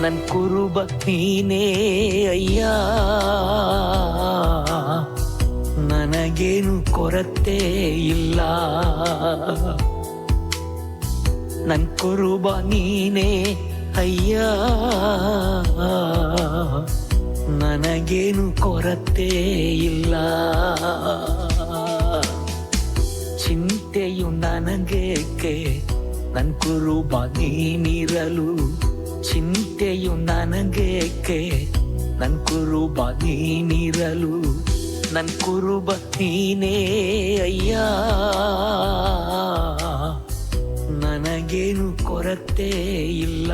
ನನ್ ಕುರುಬ ನೀನೇ ಅಯ್ಯ, ನನಗೇನು ಕೊರತೆ ಇಲ್ಲ. ನನ್ ಕುರುಬ ನೀನೇ ಅಯ್ಯ, ನನಗೇನು ಕೊರತೆ ಇಲ್ಲ. ಚಿಂತೆಯು ನನಗೇಕೆ ನನ್ ಕುರುಬ ನೀನಿರಲು, ಚಿಂತೆಯು ನನಗೇಕೆ ನನ್ ಕುರುಬ ನೀನಿರಲು. ನನ್ ಕುರುಬ ನೀನೇ ಅಯ್ಯ, ನನಗೇನು ಕೊರತೆ ಇಲ್ಲ.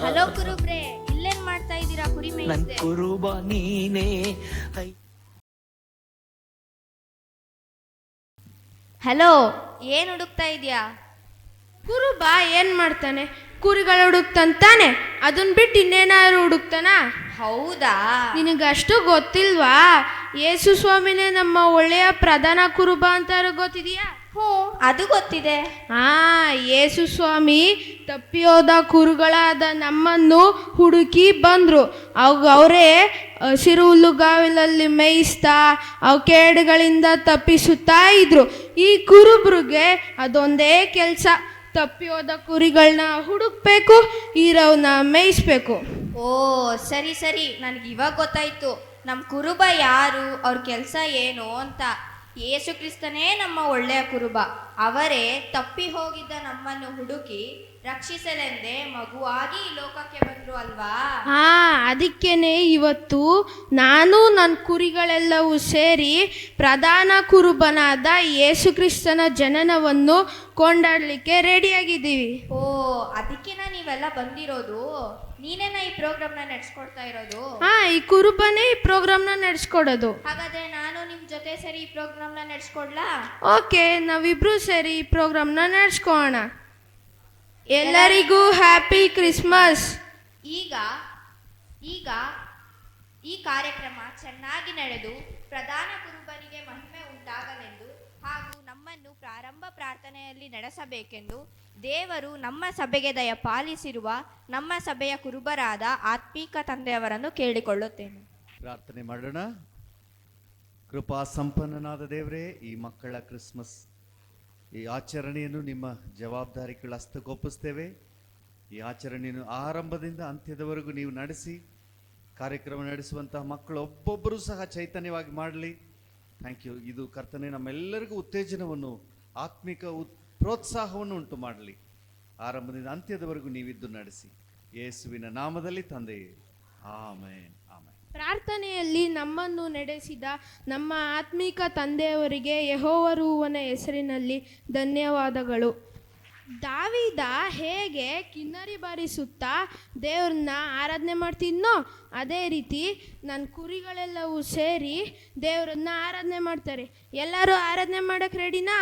ಹಲೋ ಕುರುಬ್ರೆ, ಇಲ್ಲೇನ್ ಮಾಡ್ತಾ ಇದ್ದೀರಾ? ಕುರಿ ಮೇಯಿಸ್ದೆ. ನನ್ ಕುರುಬ ನೀನೇ. ಹಲೋ, ಏನ್ ಹುಡುಕ್ತಾ ಇದೀಯಾ? ಕುರುಬ ಏನ್ ಮಾಡ್ತಾನೆ? ಕುರಿಗಳು ಹುಡುಕ್ತಾನೆ, ಅದನ್ ಬಿಟ್ಟು ಇನ್ನೇನಾದ್ರು ಹುಡುಕ್ತಾನ? ಹೌದಾ? ನಿನಗಷ್ಟು ಗೊತ್ತಿಲ್ವಾ? ಯೇಸು ಸ್ವಾಮಿನೇ ನಮ್ಮ ಒಳ್ಳೆಯ ಪ್ರಧಾನ ಕುರುಬ ಅಂತಾರು ಗೊತ್ತಿದೆಯಾ? ಹ್ಞೂ, ಅದು ಗೊತ್ತಿದೆ. ಯೇಸು ಸ್ವಾಮಿ ತಪ್ಪಿ ಹೋದ ಕುರುಗಳಾದ ನಮ್ಮನ್ನು ಹುಡುಕಿ ಬಂದ್ರು. ಅವರೇ ಹಸಿರು ಹುಲ್ಲುಗಾವಲಲ್ಲಿ ಮೇಯಿಸ್ತಾ ಅವು ಕೇಡುಗಳಿಂದ ತಪ್ಪಿಸುತ್ತಾ ಇದ್ರು. ಈ ಕುರುಬ್ರಿಗೆ ಅದೊಂದೇ ಕೆಲಸ, ತಪ್ಪಿ ಹೋದ ಕುರಿಗಳನ್ನ ಹುಡುಕ್ಬೇಕು, ಇರೋವನ್ನ ಮೇಯಿಸ್ಬೇಕು. ಓ ಸರಿ ಸರಿ, ನನಗೆ ಇವಾಗ ಗೊತ್ತಾಯ್ತು ನಮ್ಮ ಕುರುಬ ಯಾರು, ಅವ್ರ ಕೆಲಸ ಏನು ಅಂತ. ಯೇಸು ಕ್ರಿಸ್ತನೇ ನಮ್ಮ ಒಳ್ಳೆಯ ಕುರುಬ. ಅವರೇ ತಪ್ಪಿ ಹೋಗಿದ್ದ ನಮ್ಮನ್ನು ಹುಡುಕಿ ರಕ್ಷಿಸಲೆಂದೇ ಮಗುವಾಗಿ ಈ ಲೋಕಕ್ಕೆ ಬಂದ್ರು ಅಲ್ವಾ? ಅದಕ್ಕೇನೆ ಇವತ್ತು ನಾನು ನನ್ನ ಕುರಿಗಳೆಲ್ಲವೂ ಸೇರಿ ಪ್ರಧಾನ ಕುರುಬನಾದ ಯೇಸು ಕ್ರಿಸ್ತನ ಜನನವನ್ನು ಕೊಂಡಾಡಲಿಕ್ಕೆ ರೆಡಿಯಾಗಿದ್ದೀವಿ. ಓ ಅದಕ್ಕೆನಾ ನೀವೆಲ್ಲ ಬಂದಿರೋದು? ನೀನೇನಾ ಈ ಪ್ರೋಗ್ರಾಮ್ನ ನಡೆಸ್ಕೊಡ್ತಾ ಇರೋದು? ಈ ಕುರುಬನೇ ಈ ಪ್ರೋಗ್ರಾಮ್ನ ನಡೆಸ್ಕೊಡೋದು. ಹಾಗಾದ್ರೆ ನಾನು ನಿಮ್ಮ ಜೊತೆ ಸೇರಿ ಈ ಪ್ರೋಗ್ರಾಮ್ನ ನಡೆಸ್ಕೊಡ್ಲಾ? ಓಕೆ, ನಾವಿಬ್ರು ಸೇರಿ ಈ ಪ್ರೋಗ್ರಾಮ್ನ ನಡೆಸ್ಕೋಣ. ಎಲ್ಲರಿಗೂ ಹ್ಯಾಪಿ ಕ್ರಿಸ್ಮಸ್. ಈಗ ಈಗ ಈ ಕಾರ್ಯಕ್ರಮ ಚೆನ್ನಾಗಿ ನಡೆದು ಪ್ರಧಾನ ಕುರುಬನಿಗೆ ಮಹಿಮೆ ಉಂಟಾಗಲೆಂದು ಹಾಗೂ ನಮ್ಮನ್ನು ಪ್ರಾರಂಭ ಪ್ರಾರ್ಥನೆಯಲ್ಲಿ ನಡೆಸಬೇಕೆಂದು ದೇವರು ನಮ್ಮ ಸಭೆಗೆ ದಯ ಪಾಲಿಸಿರುವ ನಮ್ಮ ಸಭೆಯ ಕುರುಬರಾದ ಆತ್ಮೀಕ ತಂದೆಯವರನ್ನು ಕೇಳಿಕೊಳ್ಳುತ್ತೇನೆ. ಪ್ರಾರ್ಥನೆ ಮಾಡೋಣ. ಕೃಪಾ ಸಂಪನ್ನನಾದ ದೇವರೇ, ಈ ಮಕ್ಕಳ ಕ್ರಿಸ್ಮಸ್ ಈ ಆಚರಣೆಯನ್ನು ನಿಮ್ಮ ಜವಾಬ್ದಾರಿಗಳ ಹಸ್ತಗೊಪ್ಪಿಸ್ತೇವೆ. ಈ ಆಚರಣೆಯನ್ನು ಆರಂಭದಿಂದ ಅಂತ್ಯದವರೆಗೂ ನೀವು ನಡೆಸಿ ಕಾರ್ಯಕ್ರಮ ನಡೆಸುವಂತಹ ಮಕ್ಕಳು ಒಬ್ಬೊಬ್ಬರೂ ಸಹ ಚೈತನ್ಯವಾಗಿ ಮಾಡಲಿ. Thank you. ಇದು ಕರ್ತನೆ ನಮ್ಮೆಲ್ಲರಿಗೂ ಉತ್ತೇಜನವನ್ನು, ಆತ್ಮಿಕ ಪ್ರೋತ್ಸಾಹವನ್ನು ಉಂಟು ಮಾಡಲಿ. ಆರಂಭದಿಂದ ಅಂತ್ಯದವರೆಗೂ ನೀವಿದ್ದು ನಡೆಸಿ. ಯೇಸುವಿನ ನಾಮದಲ್ಲಿ ತಂದೆಯೇ, ಆಮೆನ್ ಆಮೆನ್. ಪ್ರಾರ್ಥನೆಯಲ್ಲಿ ನಮ್ಮನ್ನು ನಡೆಸಿದ ನಮ್ಮ ಆತ್ಮಿಕ ತಂದೆಯವರಿಗೆ ಯೆಹೋವನ ಹೆಸರಿನಲ್ಲಿ ಧನ್ಯವಾದಗಳು. ದಾವೀದ ಹೇಗೆ ಕಿನ್ನರಿ ಬಾರಿಸುತ್ತಾ ದೇವ್ರನ್ನ ಆರಾಧನೆ ಮಾಡ್ತಿದ್ನೋ, ಅದೇ ರೀತಿ ನನ್ನ ಕುರಿಗಳೆಲ್ಲವೂ ಸೇರಿ ದೇವ್ರನ್ನ ಆರಾಧನೆ ಮಾಡ್ತಾರೆ. ಎಲ್ಲರೂ ಆರಾಧನೆ ಮಾಡಕ್ಕೆ ರೆಡಿನಾ?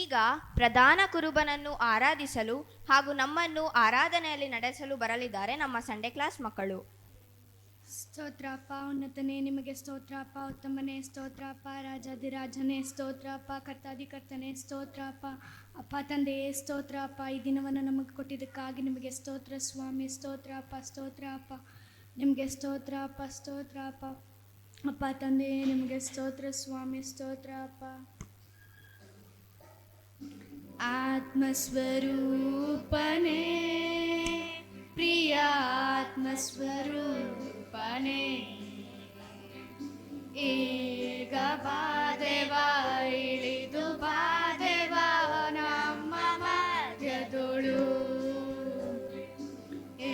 ಈಗ ಪ್ರಧಾನ ಕುರುಬನನ್ನು ಆರಾಧಿಸಲು ಹಾಗೂ ನಮ್ಮನ್ನು ಆರಾಧನೆಯಲ್ಲಿ ನಡೆಸಲು ಬರಲಿದ್ದಾರೆ ನಮ್ಮ ಸಂಡೇ ಕ್ಲಾಸ್ ಮಕ್ಕಳು. ಸ್ತೋತ್ರಪ್ಪ ಉನ್ನತನೇ, ನಿಮಗೆ ಸ್ತೋತ್ರಪ್ಪ ಉತ್ತಮನೇ, ಸ್ತೋತ್ರಪ್ಪ ರಾಜಾಧಿರಾಜನೇ, ಸ್ತೋತ್ರಪ್ಪ ಕರ್ತಾಧಿಕರ್ತನೇ, ಸ್ತೋತ್ರಪ್ಪ ಅಪ್ಪ ತಂದೆಯೇ, ಸ್ತೋತ್ರಪ್ಪ ಈ ದಿನವನ್ನು ನಮಗೆ ಕೊಟ್ಟಿದ್ದಕ್ಕಾಗಿ ನಿಮಗೆ ಸ್ತೋತ್ರ ಸ್ವಾಮಿ. ಸ್ತೋತ್ರಪ್ಪ ಸ್ತೋತ್ರಪ್ಪ ನಿಮಗೆ ಸ್ತೋತ್ರಪ್ಪ ಸ್ತೋತ್ರಪ್ಪ ಅಪ್ಪ ತಂದೆಯೇ, ನಿಮಗೆ ಸ್ತೋತ್ರ ಸ್ವಾಮಿ. ಸ್ತೋತ್ರಪ್ಪ. ಆತ್ಮಸ್ವರೂಪನೇ, ಪ್ರಿಯ ಆತ್ಮಸ್ವರೂಪನೇ, ಈಗ ಬಾದೇವ ಇಳಿದು ಬಾದೇವ ನಮ್ಮ ಮಧ್ಯದೊಳು,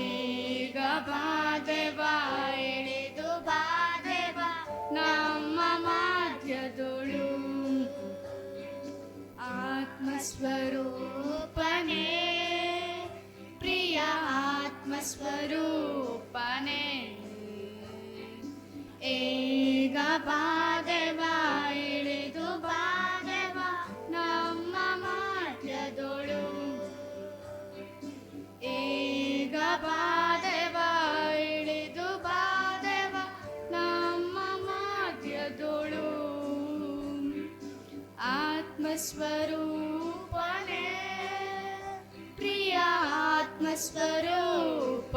ಈಗ ಬಾದೇವ ಇಳಿದು ಬಾದೇವ ನಮ್ಮ ಮಧ್ಯದೊಳು. ಆತ್ಮಸ್ವರೂಪನೇ, ಪ್ರಿಯ ಆತ್ಮಸ್ವರೂಪನೇ, ಈಗ ಬಾದೇವ ಇಳಿದು ಬಾದೇವ ನಮ್ಮ ಮಧ್ಯದೊಳು, ಈಗ ಬಾದೇವ ಇಳಿದು ಬಾದೇವ ನಮ್ಮ ಮಧ್ಯದೊಳು. ಆತ್ಮಸ್ವರೂಪನೇ, ಪ್ರಿಯ ಆತ್ಮಸ್ವರೂಪ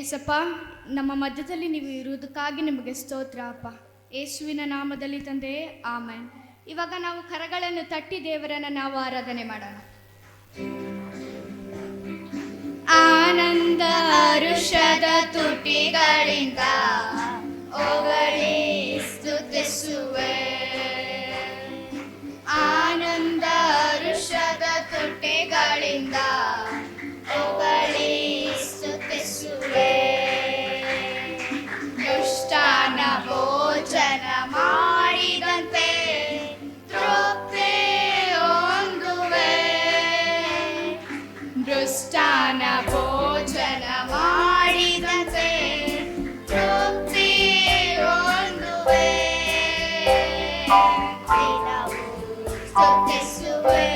ಏಸಪ್ಪ, ನಮ್ಮ ಮಧ್ಯದಲ್ಲಿ ನೀವು ಇರುವುದಕ್ಕಾಗಿ ನಿಮಗೆ ಸ್ತೋತ್ರ ಅಪ್ಪ. ಯೇಸುವಿನ ನಾಮದಲ್ಲಿ ತಂದೆ, ಆಮೆನ್. ಇವಾಗ ನಾವು ಕರಗಳನ್ನು ತಟ್ಟಿ ದೇವರನ್ನು ನಾವು ಆರಾಧನೆ ಮಾಡೋಣ. ಆನಂದ ಹರುಷದ ತುಟಿಗಳಿಂದ ಹೊಗಳಿ ಸ್ತುತಿಸುವೆ. ಆನಂದ ಹರುಷದ ತುಟಿಗಳಿಂದ ಹೊಗಳಿ ಸ್ತುತಿಸುವೆ. ದುಷ್ಟನ ಭೋಜನ ಮಾಡಿದಂತೆ ತೃಪ್ತಿ ಹೊಂದುವೆ. ದುಷ್ಟನ ಭೋಜನ ಮಾಡಿದಂತೆ ತೃಪ್ತಿ ಹೊಂದುವೆ. ಸ್ತುತಿಸುವೆ.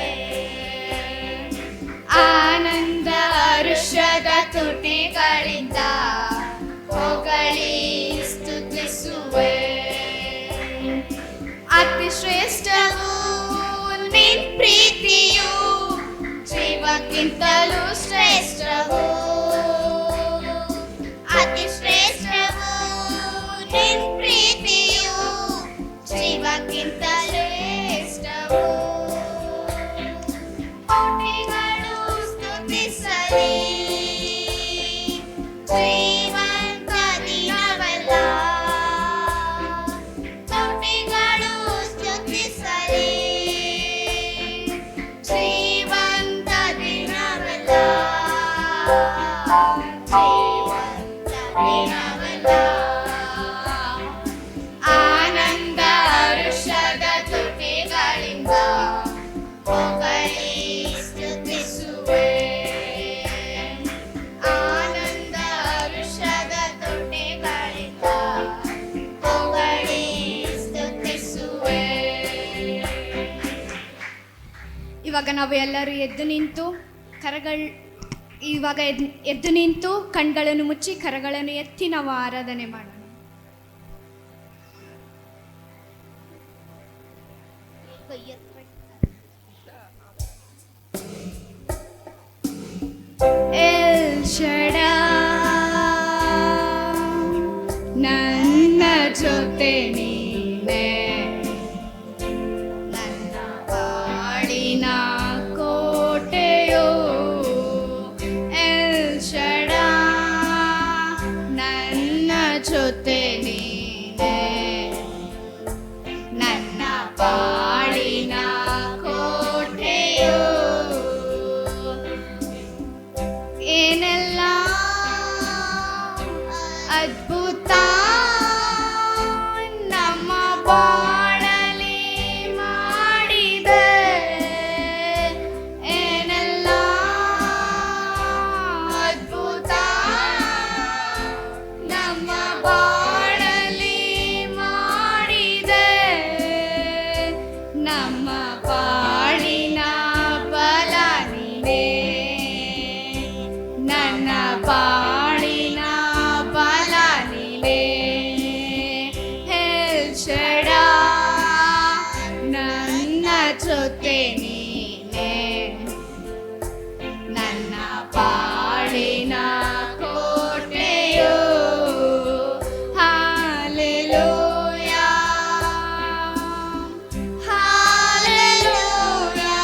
ಆನಂದ ಹರುಷದ ತುಟಿಗಳಿಂದ ಹೊಗಳಿ ಸ್ತುತಿಸುವೆ. ಅತಿ ಶ್ರೇಷ್ಠವು ನಿನ್ ಪ್ರೀತಿಯು, ಜೀವಕ್ಕಿಂತಲೂ ಶ್ರೇಷ್ಠವು. ಅತಿ ಶ್ರೇಷ್ಠವು ನಿನ್ ಪ್ರೀತಿಯು, ಜೀವಕ್ಕಿಂತಲೂ ಶ್ರೇಷ್ಠವು. ಕೋಟಿಗಳು ಸ್ತುತಿಸಲಿ, ಜೀವಂತ ದಿನವಲ್ಲ. ಕೋಟಿಗಳು ಸ್ತುತಿಸಲಿ, ಜೀವಂತ ದಿನವಲ್ಲ. ಜೀವಂತ ದಿನವಲ್ಲ. ಆನಂದ ಹರುಷದ ತುಟಿಗಳಿಂದ ಹೊಗಳಿ ಸ್ತುತಿಸುವೆ. ಆನಂದ ಹರುಷದ ತುಟಿಗಳಿಂದ ಹೊಗಳಿ ಸ್ತುತಿಸುವೆ. ಇವಾಗ ನಾವು ಎಲ್ಲರೂ ಎದ್ದು ನಿಂತು ಎದ್ದು ನಿಂತು ಕಣ್ಗಳನ್ನು ಮುಚ್ಚಿ ಕರಗಳನ್ನು ಎತ್ತಿ ನಾವು ಆರಾಧನೆ ಮಾಡೋಣ. ಎಲ್ ಶಡಾಯ್ ನನ್ನ ಜೊತೆ ನೀನೆ, ನನ್ನ ಬಾಳಿನ ಕೋಟೆಯೋ. ಎಲ್ ಶಡಾಯ್ ನನ್ನ ಜೊತೆ ನೀನೆ, ನನ್ನ ಬಾಳಿನ ಕೋಟೆಯೋ. ಏನೆಲ್ಲ ಅದ್ಭುತ ನಮ್ಮ ಬಾಳಲಿ ಮಾಡಿದೆ. ಏನೆಲ್ಲ ಅದ್ಭುತ ನಮ್ಮ ಬಾಳಲಿ ಮಾಡಿದೆ. ನಮ್ಮ ಬಾಳಿನ ಬಲ ನೀನೇ, ನನ್ನ ಬಾಳಿನ ಬಲ ನೀನೇ. ಎಲ್ ಶಡಾಯ್ ನನ್ನ ಜೊತೆ ನೀನೇ, ನನ್ನ ಬಾಳಿನ ಕೋಟೆಯೋ. Hallelujah, hallelujah,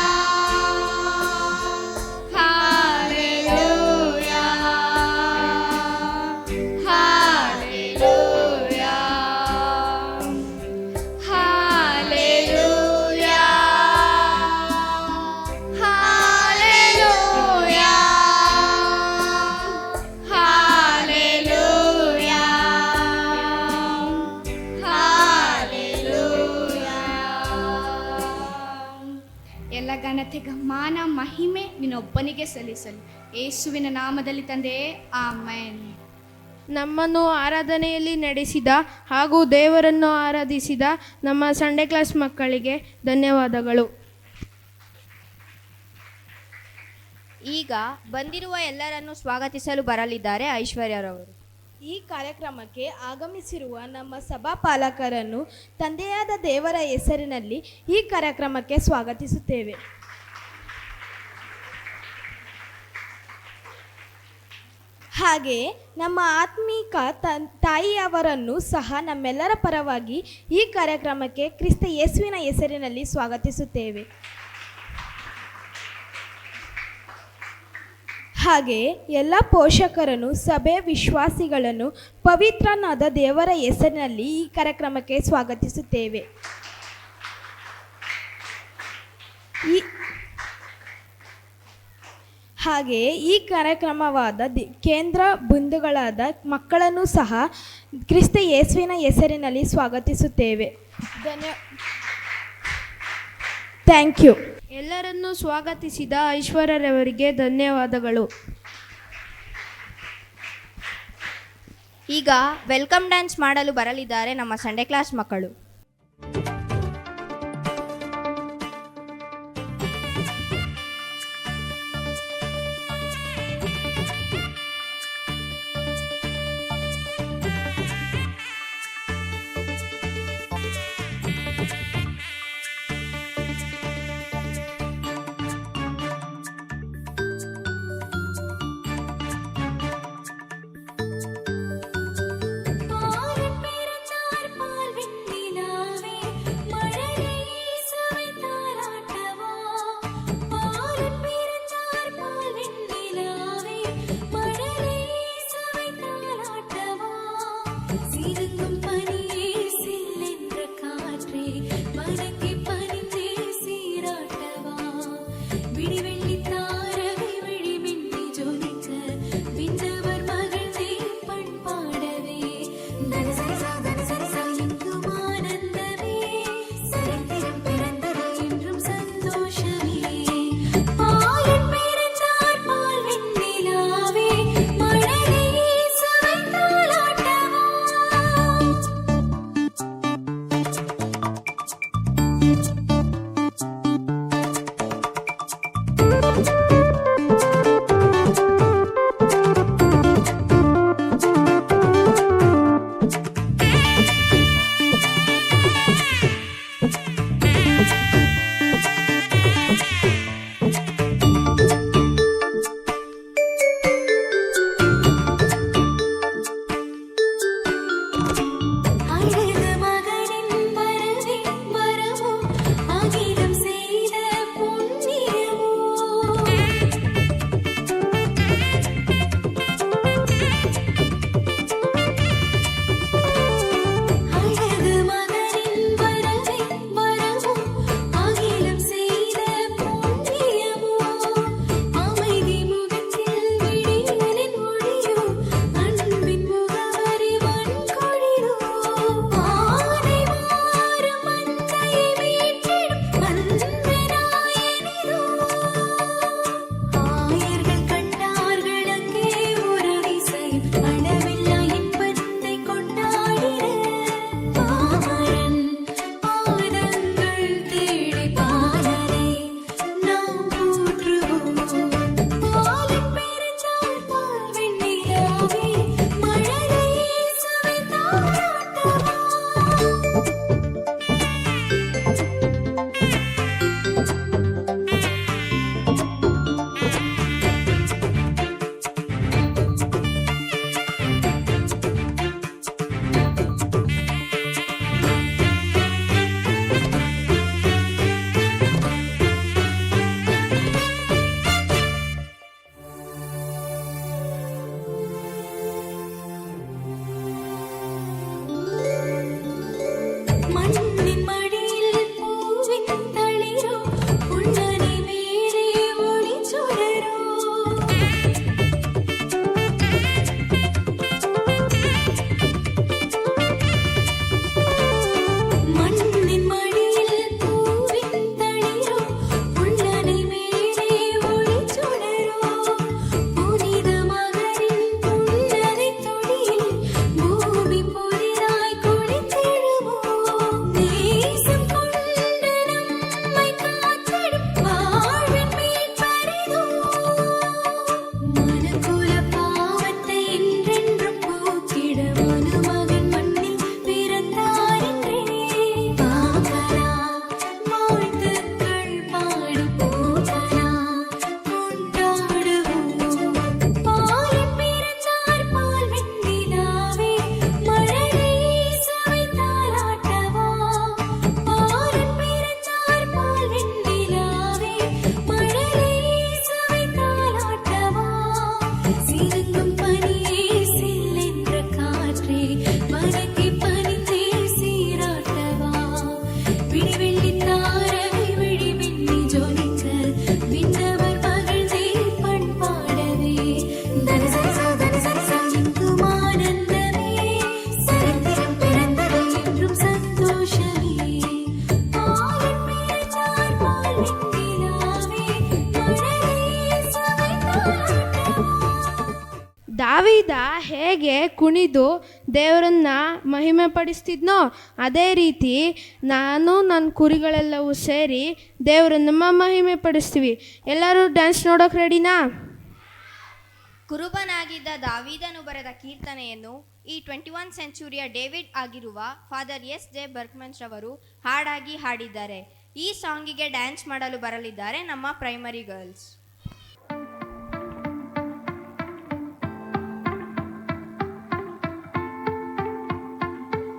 hallelujah, hallelujah, hallelujah, hallelujah, hallelujah, hallelujah. ಎಲ್ಲ ಘನತೆಗೆ ಮಾನ ಮಹಿಮೆ ನಿನ್ನೊಬ್ಬನಿಗೆ ಸಲ್ಲಿಸಲಿ. ಯೇಸುವಿನ ನಾಮದಲ್ಲಿ ತಂದೆ, ಆಮೆನ್. ನಮ್ಮನ್ನು ಆರಾಧನೆಯಲ್ಲಿ ನಡೆಸಿದ ಹಾಗೂ ದೇವರನ್ನು ಆರಾಧಿಸಿದ ನಮ್ಮ ಸಂಡೇ ಕ್ಲಾಸ್ ಮಕ್ಕಳಿಗೆ ಧನ್ಯವಾದಗಳು. ಈಗ ಬಂದಿರುವ ಎಲ್ಲರನ್ನು ಸ್ವಾಗತಿಸಲು ಬರಲಿದ್ದಾರೆ ಐಶ್ವರ್ಯರವರು. ಈ ಕಾರ್ಯಕ್ರಮಕ್ಕೆ ಆಗಮಿಸಿರುವ ನಮ್ಮ ಸಭಾಪಾಲಕರನ್ನು ತಂದೆಯಾದ ದೇವರ ಹೆಸರಿನಲ್ಲಿ ಈ ಕಾರ್ಯಕ್ರಮಕ್ಕೆ ಸ್ವಾಗತಿಸುತ್ತೇವೆ. ಹಾಗೆ ನಮ್ಮ ಆತ್ಮೀಕ ತಾಯಿಯವರನ್ನು ಸಹ ನಮ್ಮೆಲ್ಲರ ಪರವಾಗಿ ಈ ಕಾರ್ಯಕ್ರಮಕ್ಕೆ ಕ್ರಿಸ್ತ ಯೇಸುವಿನ ಹೆಸರಿನಲ್ಲಿ ಸ್ವಾಗತಿಸುತ್ತೇವೆ. ಹಾಗೆ ಎಲ್ಲ ಪೋಷಕರನ್ನು, ಸಭೆ ವಿಶ್ವಾಸಿಗಳನ್ನು ಪವಿತ್ರನಾದ ದೇವರ ಹೆಸರಿನಲ್ಲಿ ಈ ಕಾರ್ಯಕ್ರಮಕ್ಕೆ ಸ್ವಾಗತಿಸುತ್ತೇವೆ. ಹಾಗೆ ಈ ಕಾರ್ಯಕ್ರಮವಾದ ಕೇಂದ್ರ ಬಿಂದುಗಳಾದ ಮಕ್ಕಳನ್ನು ಸಹ ಕ್ರಿಸ್ತ ಯೇಸುವಿನ ಹೆಸರಿನಲ್ಲಿ ಸ್ವಾಗತಿಸುತ್ತೇವೆ. Thank you. ಎಲ್ಲರನ್ನೂ ಸ್ವಾಗತಿಸಿದ ಐಶ್ವರ್ಯರವರಿಗೆ ಧನ್ಯವಾದಗಳು. ಈಗ ವೆಲ್ಕಮ್ ಡ್ಯಾನ್ಸ್ ಮಾಡಲು ಬರಲಿದ್ದಾರೆ ನಮ್ಮ ಸಂಡೇ ಕ್ಲಾಸ್ ಮಕ್ಕಳು. ದಾವೀದ ಹೇಗೆ ಕುಣಿದು ದೇವರನ್ನ ಮಹಿಮೆ ಪಡಿಸ್ತಿದ್ನೋ ಅದೇ ರೀತಿ ನಾನು ನನ್ನ ಕುರಿಗಳೆಲ್ಲವೂ ಸೇರಿ ದೇವರನ್ನ ಮಹಿಮೆ ಪಡಿಸ್ತೀವಿ. ಎಲ್ಲರೂ ಡ್ಯಾನ್ಸ್ ನೋಡೋಕೆ ರೆಡಿನಾ? ಕುರುಬನಾಗಿದ್ದ ದಾವೀದನು ಬರೆದ ಕೀರ್ತನೆಯನ್ನು ಈ 21 ಸೆಂಚುರಿಯ ಡೇವಿಡ್ ಆಗಿರುವ ಫಾದರ್ ಎಸ್.ಜೆ. ಬರ್ಕ್ಮನ್ಸ್ ರವರು ಹಾಡಾಗಿ ಹಾಡಿದ್ದಾರೆ. ಈ ಸಾಂಗಿಗೆ ಡ್ಯಾನ್ಸ್ ಮಾಡಲು ಬರಲಿದ್ದಾರೆ ನಮ್ಮ ಪ್ರೈಮರಿ ಗರ್ಲ್ಸ್.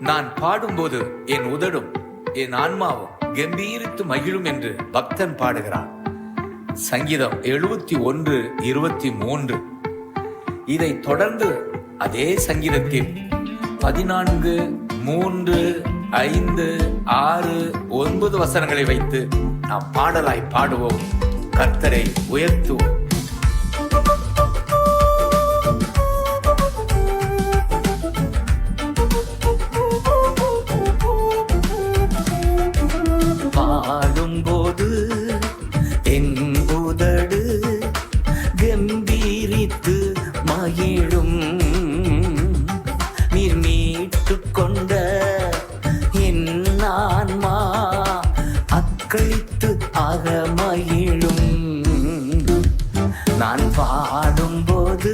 நான் பாடும்போது என் உதடும் என் ஆன்மாவும் கம்பீரித்து மகிழும் என்று பக்தன் பாடுகிறான். சங்கீதம் 71:23. இதை தொடர்ந்து அதே சங்கீதத்தில் 14, 3, 5, 6, 9 வசனங்களை வைத்து நாம் பாடலாய் பாடுவோம், கர்த்தரை உயர்த்துவோம். பாடும்போது என் உதடு கம்பீரித்து மகிழும், நீர் மீட்டு கொண்ட என் ஆன்மா அக்களித்து ஆக மகிழும். நான் பாடும்போது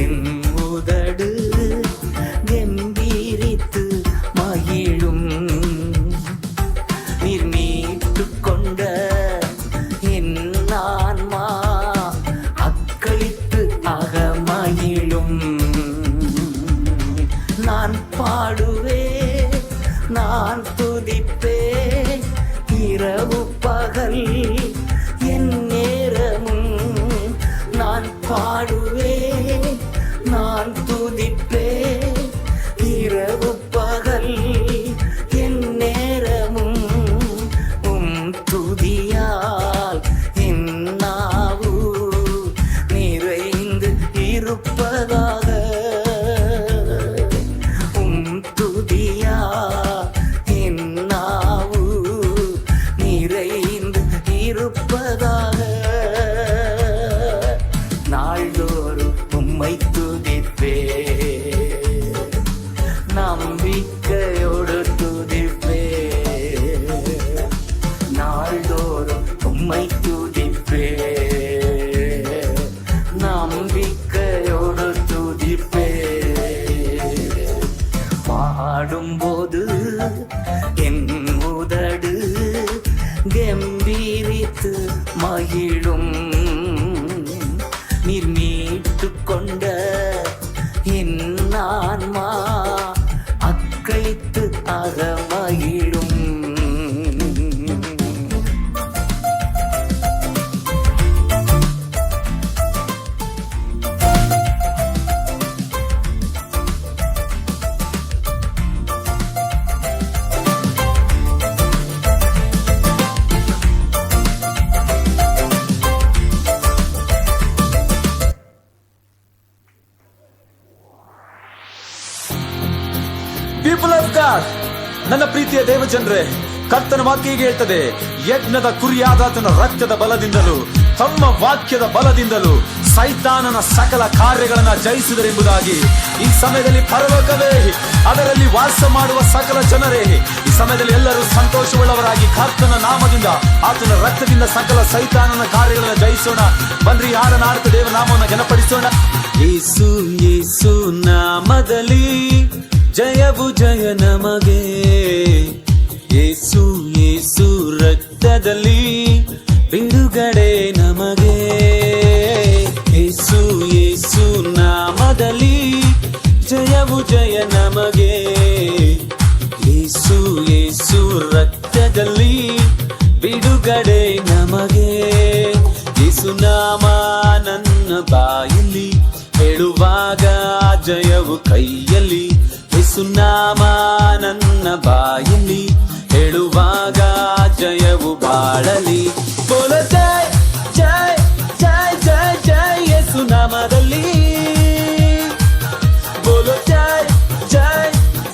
என் உதடு கம்பீரித்து மகிழும், நீர் மீட்டு கொண்ட என் ஆன்மா அக்களித்து ஆக மகிழும். நான் பாடுவேன், நான் துதிப்பேன், இரவு பகல் என் நேரமும். நான் பாடுவேன், நான் துதிப்பேன், இரவு பகல் என் நேரமும். துதியால் என் நாவு நிறைந்து இருப்பதாக, துதியால் என் நாவு நிறைந்து இருப்பதாக. நாள்தோறும் உம்மை துதிப்பேன், நம்பிக்கையோடு துதிப்பேன். நாள்தோறும் உம்மை துதிப்பேன், நம்பிக்கையோடு துதிப்பேன். பாடும்போது என் உதடு கம்பீரித்து மகிழும், நீர் மீட்டு கொண்ட என் ஆன்மா அக்களித்து ஆக மகிழும். ಪೀಪಲ್ ಆಫ್ ಗಾಡ್, ನನ್ನ ಪ್ರೀತಿಯ ದೇವಜನರೇ, ಕರ್ತನ ವಾಕ್ಯ ಹೀಗೆ ಹೇಳ್ತದೆ, ಯಜ್ಞದ ಕುರಿಯಾದಾತನ ರಕ್ತದ ಬಲದಿಂದಲೂ ತಮ್ಮ ವಾಕ್ಯದ ಬಲದಿಂದಲೂ ಸೈತಾನನ ಸಕಲ ಕಾರ್ಯಗಳನ್ನ ಜಯಿಸಿದರೆಂಬುದಾಗಿ. ಈ ಸಮಯದಲ್ಲಿ ಪರಲೋಕವೇ, ಅದರಲ್ಲಿ ವಾಸ ಮಾಡುವ ಸಕಲ ಜನರೇ, ಈ ಸಮಯದಲ್ಲಿ ಎಲ್ಲರೂ ಸಂತೋಷವುಳ್ಳವರಾಗಿ ಕರ್ತನ ನಾಮದಿಂದ ಆತನ ರಕ್ತದಿಂದ ಸಕಲ ಸೈತಾನನ ಕಾರ್ಯಗಳನ್ನು ಜಯಿಸೋಣ. ಬನ್ರಿ, ಹಾಡನ ಆಡ್ತ ದೇವ ನಾಮವನ್ನು ಘನಪಡಿಸೋಣ. ಯೇಸು ಯೇಸು ನಾಮದಲ್ಲಿ ಜಯವು ಜಯ ನಮಗೆ, ಯೇಸು ಯೇಸು ರಕ್ತದಲ್ಲಿ ಬಿಡುಗಡೆ ನಮಗೆ. ಯೇಸು ಯೇಸು ನಾಮದಲ್ಲಿ ಜಯವು ಜಯ ನಮಗೆ, ಯೇಸು ಯೇಸು ರಕ್ತದಲ್ಲಿ ಬಿಡುಗಡೆ ನಮಗೆ. ಯೇಸು ನಾಮ ನನ್ನ ಬಾಯಲ್ಲಿ ಹೇಳುವಾಗ ಜಯವು ಕೈಯಲ್ಲಿ, ಯೇಸು ನಾಮ ನನ್ನ ಬಾಯಲ್ಲಿ ಹೇಳುವಾಗ ಜಯವು ಬಾಳಲಿ. ಬೋಲ ಜೈ ಜೈ ಜೈ ಜೈ ಜೈ ಯೇಸು ನಾಮದಲ್ಲಿ, ಬೋಲ ಜೈ ಜೈ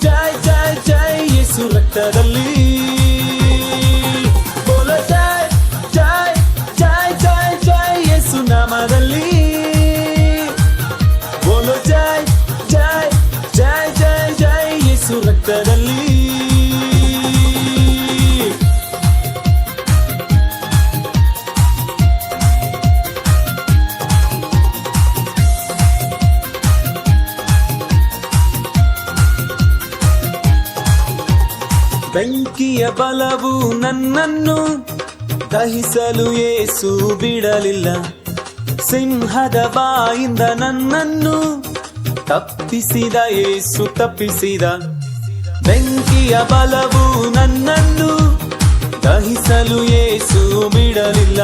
ಜೈ ಜೈ ಜೈ ಯೇಸು ರಕ್ತದಲ್ಲಿ, ಬೋಲ ಜೈ ಜೈ ಜೈ ಜೈ ಜೈ ಯೇಸು ನಾಮದಲ್ಲಿ, ರಕ್ತದಲ್ಲಿ. ಬೆಂಕಿಯ ಬಲವು ನನ್ನನ್ನು ದಹಿಸಲು ಯೇಸು ಬಿಡಲಿಲ್ಲ. ಸಿಂಹದ ಬಾಯಿಂದ ನನ್ನನ್ನು ತಪ್ಪಿಸಿದ ಯೇಸು ತಪ್ಪಿಸಿದ. ಬೆಂಕಿಯ ಬಲವು ನನ್ನನ್ನು ದಹಿಸಲು ಯೇಸು ಬಿಡಲಿಲ್ಲ.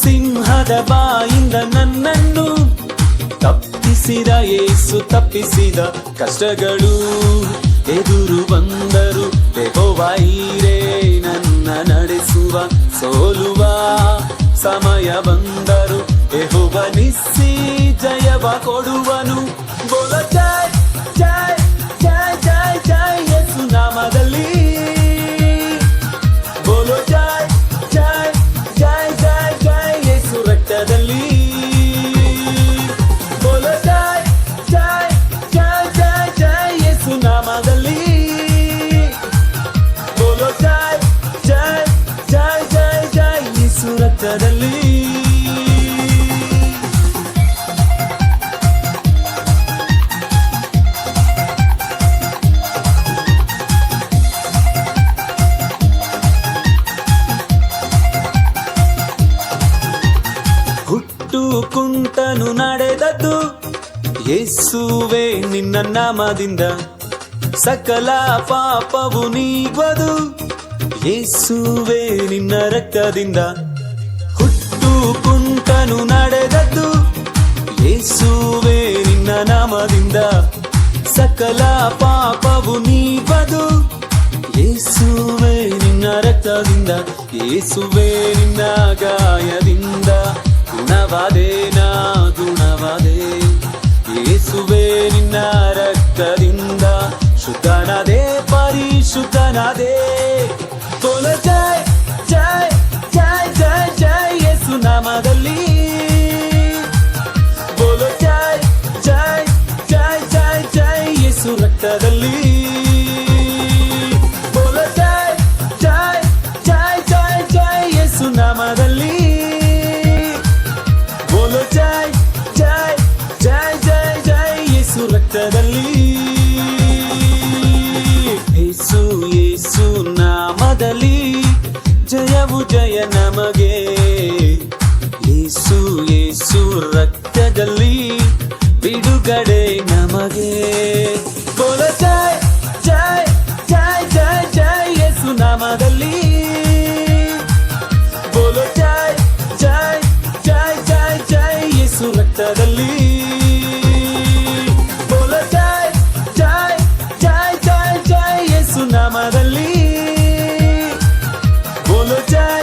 ಸಿಂಹದ ಬಾಯಿಂದ ನನ್ನನ್ನು ತಪ್ಪಿಸಿದ ಯೇಸು ತಪ್ಪಿಸಿದ. ಕಷ್ಟಗಳು ಎದುರು ಬಂದರು ಯೆಹೋವನೇ ನನ್ನ ನಡೆಸುವ. ಸೋಲುವ ಸಮಯ ಬಂದರು ಯೆಹೋವ ನಿಸ್ಸಿ ಜಯವ ಕೊಡುವನು. ಬೋಲ ಜೈ ಜೈ ಜೈ ಜೈ ಜೈ ಯೇಸು ನಾಮದಲ್ಲಿ. ಬೋಲೋ ಜೈ ಜೈ ಜೈ ಜೈ ಜೈ ಯೇಸು ರಕ್ತದಲ್ಲಿ. ಬೋಲೋ ಜೈ ಜೈ ಜೈ ಜೈ ಜೈ ಯೇಸು ನಾಮದಲ್ಲಿ. ಬೋಲೋ ಜೈ ಜೈ ಜೈ ಜೈ ಜೈ ಯೇಸು ರಕ್ತದಲ್ಲಿ. ಹುಟ್ಟು ಕುಂಟನು ನಡೆದದ್ದು ಯೇಸುವೆ ನಿನ್ನ ನಾಮದಿಂದ. ಸಕಲ ಪಾಪವು ನೀಗುವುದು ಯೇಸುವೆ ನಿನ್ನ ರಕ್ತದಿಂದ. ಹುಟ್ಟು ಕುಂಟನು ನಡೆದದ್ದು ಯೇಸುವೆ ನಿನ್ನ ನಾಮದಿಂದ. ಸಕಲ ಪಾಪವು ನೀಗುವುದು ಯೇಸುವೆ ನಿನ್ನ ರಕ್ತದಿಂದ. ಯೇಸುವೆ ನಿನ್ನ ಗಾಯದಿಂದ ಗುಣವಾದೆ ನಾ ಗುಣವಾದೆ. ಯೇಸುವೆ ನಿನ್ನ ರಕ್ತದಿಂದ ಶುದ್ಧನಾದೆ ಪರಿಶುದ್ಧನಾದೆ. ಬೋಲ ಜೈ ಜೈ ಜೈ ಜೈ ಜೈ ಯೇಸು ನಾಮದಲ್ಲಿ. ಬೋಲ ಜೈ ಜೈ ಜೈ ಜೈ ಜೈ ಯೇಸು ರಕ್ತದಲ್ಲಿ. ಬೋಲ ಜೈ ಜೈ ಜೈ ಜೈ ಜೈ ಯೇಸು ನಾಮದಲ್ಲಿ. ಬೋಲೋ ಜೈ ಜೈ ಜೈ ಜೈ ಜೈ ಯೇಸು ರಕ್ತದಲ್ಲಿ. ಯೇಸು ಯೇಸು ನಾಮದಲ್ಲಿ ಜಯವು ಜಯ ನಮಗೆ. ಯೇಸು ಯೇಸು ರಕ್ತದಲ್ಲಿ ಬಿಡುಗಡೆ ನಮಗೆ. ಬೋಲೋ ಜೈ ಜೈ ಜೈ ಜೈ ಜೈ ಯೇಸು ನಾಮದಲ್ಲಿ. ಬೋಲೋ ಜೈ ಜೈ ಜೈ ಜೈ ಜೈ ಯೇಸು ರಕ್ತದಲ್ಲಿ. ಬೋಲೋ ಜೈ ಜೈ ಜೈ ಜೈ ಜೈ ಯೇಸು ನಾಮದಲ್ಲಿ. ಬೋಲೋ ಜೈ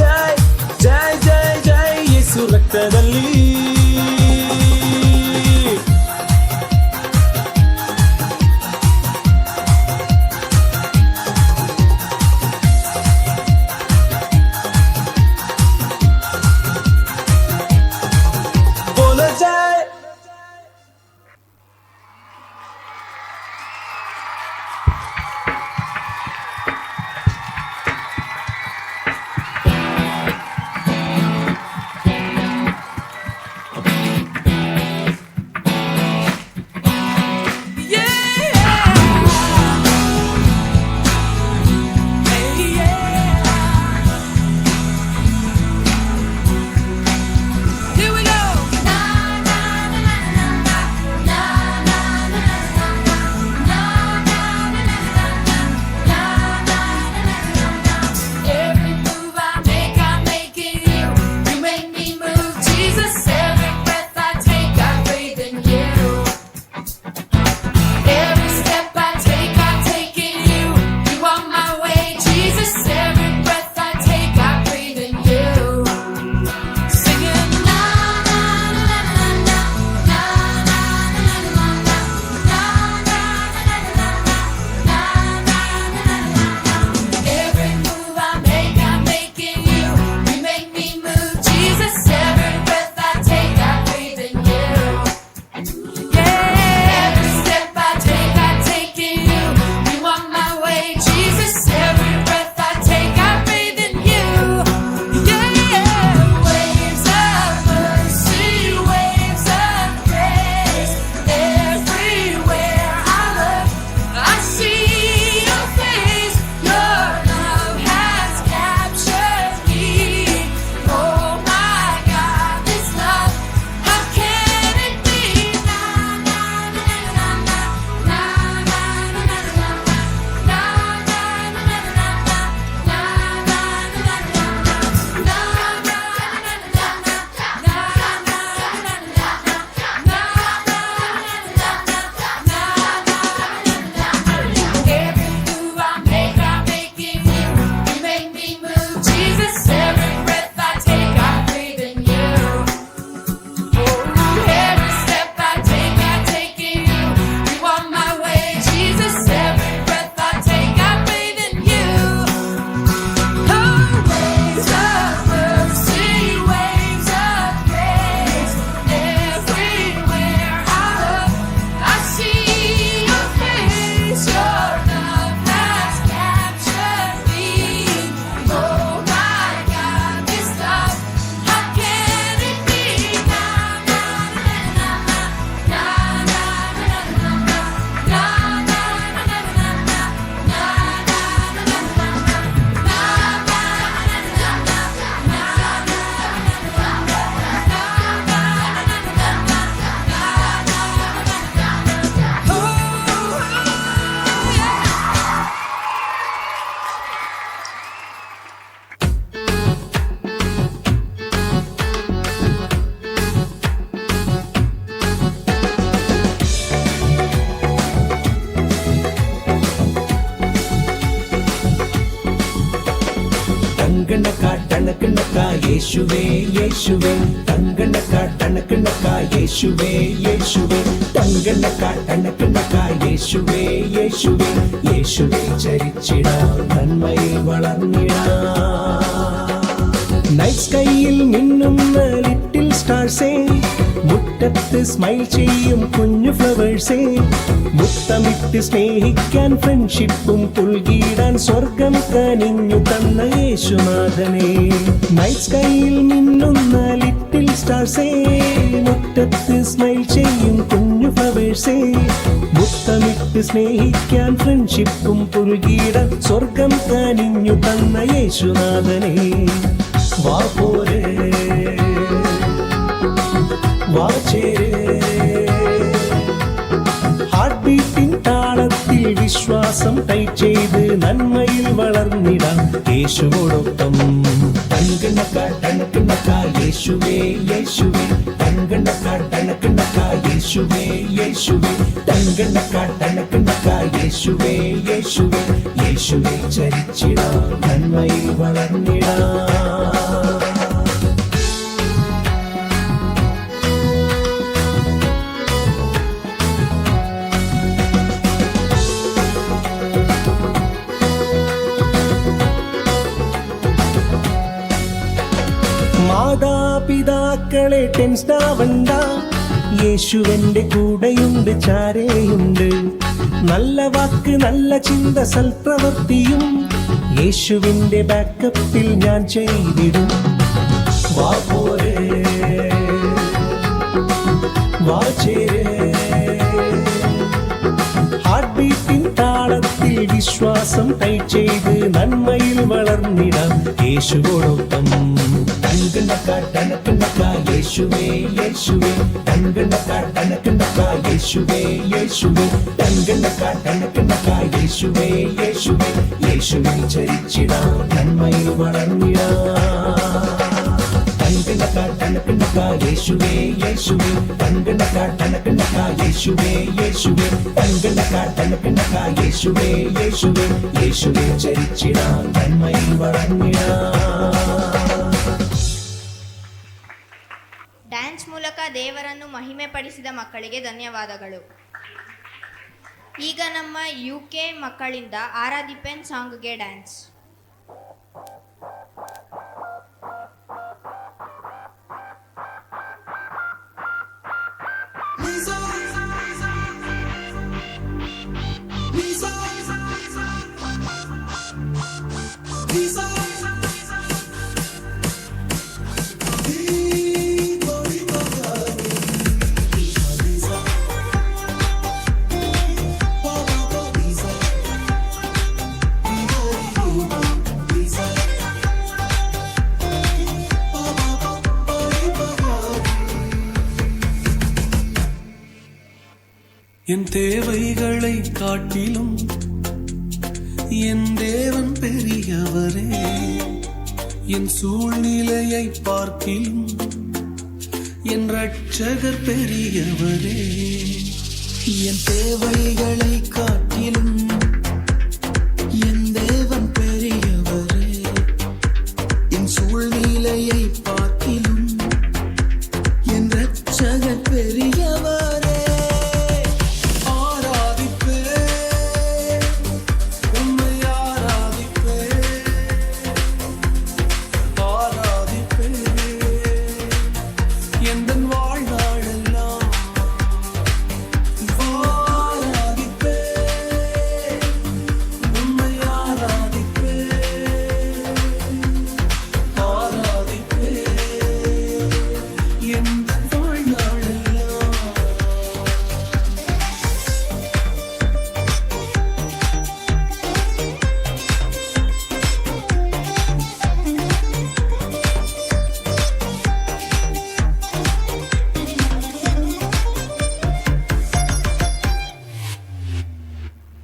ಜೈ ಜೈ ಜೈ ಜೈ ಯೇಸು ರಕ್ತದಲ್ಲಿ. യേശുവേ യേശുവേ തങ്കണ്ണക്ക ടണക്കണ്ണക്ക യേശുവേ യേശുവേ തങ്കണ്ണക്ക ടണക്കണ്ണക്ക യേശുവേ യേശുവേ യേശുവേ ചരിച്ചിടാം നന്മയിൽ വളർന്നിടാം നൈറ്റ് സ്കൈയിൽ മിന്നുന്ന ലിറ്റിൽ സ്റ്റാർസേ മുറ്റത്ത് സ്മൈൽ ചെയ്യും കുഞ്ഞു ഫ്ലവേഴ്സേ മുത്തമിട്ട് സ്നേഹിക്കാൻ ഫ്രണ്ട്ഷിപ്പും പുൽകിടാൻ സ്വർഗം കനിഞ്ഞു തന്ന യേശുനാഥനെ നൈറ്റ് സ്കൈയിൽ മിന്നുന്ന ലിറ്റിൽ സ്റ്റാർസേ മുറ്റത്ത് സ്മൈൽ ചെയ്യും കുഞ്ഞു ഫ്ലവേഴ്സേ മുത്തമിട്ട് സ്നേഹിക്കാൻ ഫ്രണ്ട്ഷിപ്പും പുൽകിടാൻ സ്വർഗം കനിഞ്ഞു തന്ന യേശുനാഥനെ വാ പോരെ ഹാർട്ട് ബീറ്റിൻ താളത്തിൽ വിശ്വാസം ടൈറ്റ് ചെയ്ത് നന്മയിൽ വളർന്നിടാം യേശുവോടൊപ്പം തങ്കണ്ണക്ക ടണക്കണ്ണക്ക യേശുവേ യേശുവേ തങ്കണ്ണക്ക ടണക്കണ്ണക്ക യേശുവേ യേശുവേ തങ്കണ്ണക്ക ടണക്കണ്ണക്ക യേശുവേ യേശുവേ യേശുവേ ചരിച്ചിടാം നന്മയിൽ വളർന്നിടാം മാതാപിതാക്കളെ ടെൻഷനാവണ്ട യേശുവന്റെ കൂടെയുണ്ട് ചാരേയുണ്ട് നല്ല വാക്ക് നല്ല ചിന്ത സൽപ്രവൃത്തിയും യേശുവിന്റെ ബാക്കപ്പിൽ ഞാൻ ചെയ്തിടും വാ പോരെ വാ ചേരേ ഹാർട്ട് ബീറ്റിൻ താളത്തിൽ വിശ്വാസം ടൈറ്റ് ചെയ്ത് നന്മയിൽ വളർന്നിടാം യേശുവോടൊപ്പം തങ്കണ്ണക്ക ടണക്കണ്ണക്ക യേശുവേ യേശുവേ തങ്കണ്ണക്ക ടണക്കണ്ണക്ക യേശുവേ യേശുവേ തങ്കണ്ണക്ക ടണക്കണ്ണക്ക യേശുവേ യേശുവേ യേശുവേ ചരിച്ചിടാം നന്മയിൽ വളർന്നിടാം തങ്കണ്ണക്ക ടണക്കണ്ണക്ക യേശുവേ യേശുവേ തങ്കണ്ണക്ക ടണക്കണ്ണക്ക യേശുവേ യേശുവേ തങ്കണ്ണക്ക ടണക്കണ്ണക്ക യേശുവേ യേശുവേ യേശുവേ ചരിച്ചിടാം നന്മയിൽ വളർന്നിടാം ಡ್ಯಾನ್ಸ್ ಮೂಲಕ ದೇವರನ್ನು ಮಹಿಮೆ ಪಡಿಸಿದ ಮಕ್ಕಳಿಗೆ ಧನ್ಯವಾದಗಳು. ಈಗ ನಮ್ಮ UK ಮಕ್ಕಳಿಂದ ಆರಾಧಿಪೆನ್ ಸಾಂಗ್ಗೆ ಡ್ಯಾನ್ಸ್. என் தேவைகளை காட்டிலும் என் தேவன் பெரியவரே என் சூழ்நிலையை பார்க்கிலும் என் ரட்சகர் பெரியவரே என் தேவைகளை காட்டிலும் என் தேவன் பெரியவரே என் சூழ்நிலையை பார்க்கிலும் என் ரட்சகர் பெரியவரே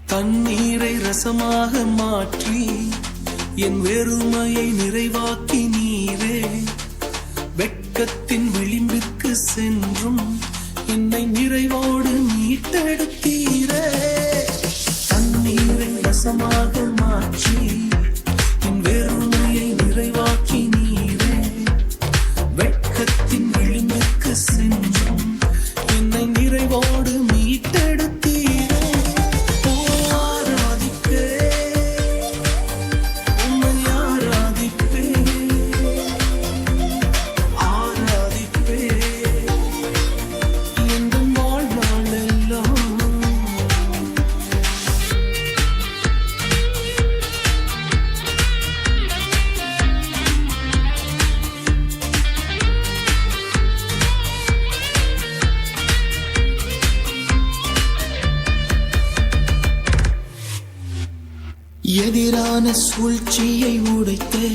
தண்ணீரை ரசமாக மாற்றி என் வெறுமையை நிறைவாக்கி நீரே வெட்கத்தின் விளிம்பிற்கு சென்றும் என்னை நிறைவோடு மீட்டெடுத்தீரே தண்ணீரை ரசமாக மாற்றி என் வெறுமையை நிறைவாக்கி நீரே எதிரான சூழ்ச்சியை உடைத்தே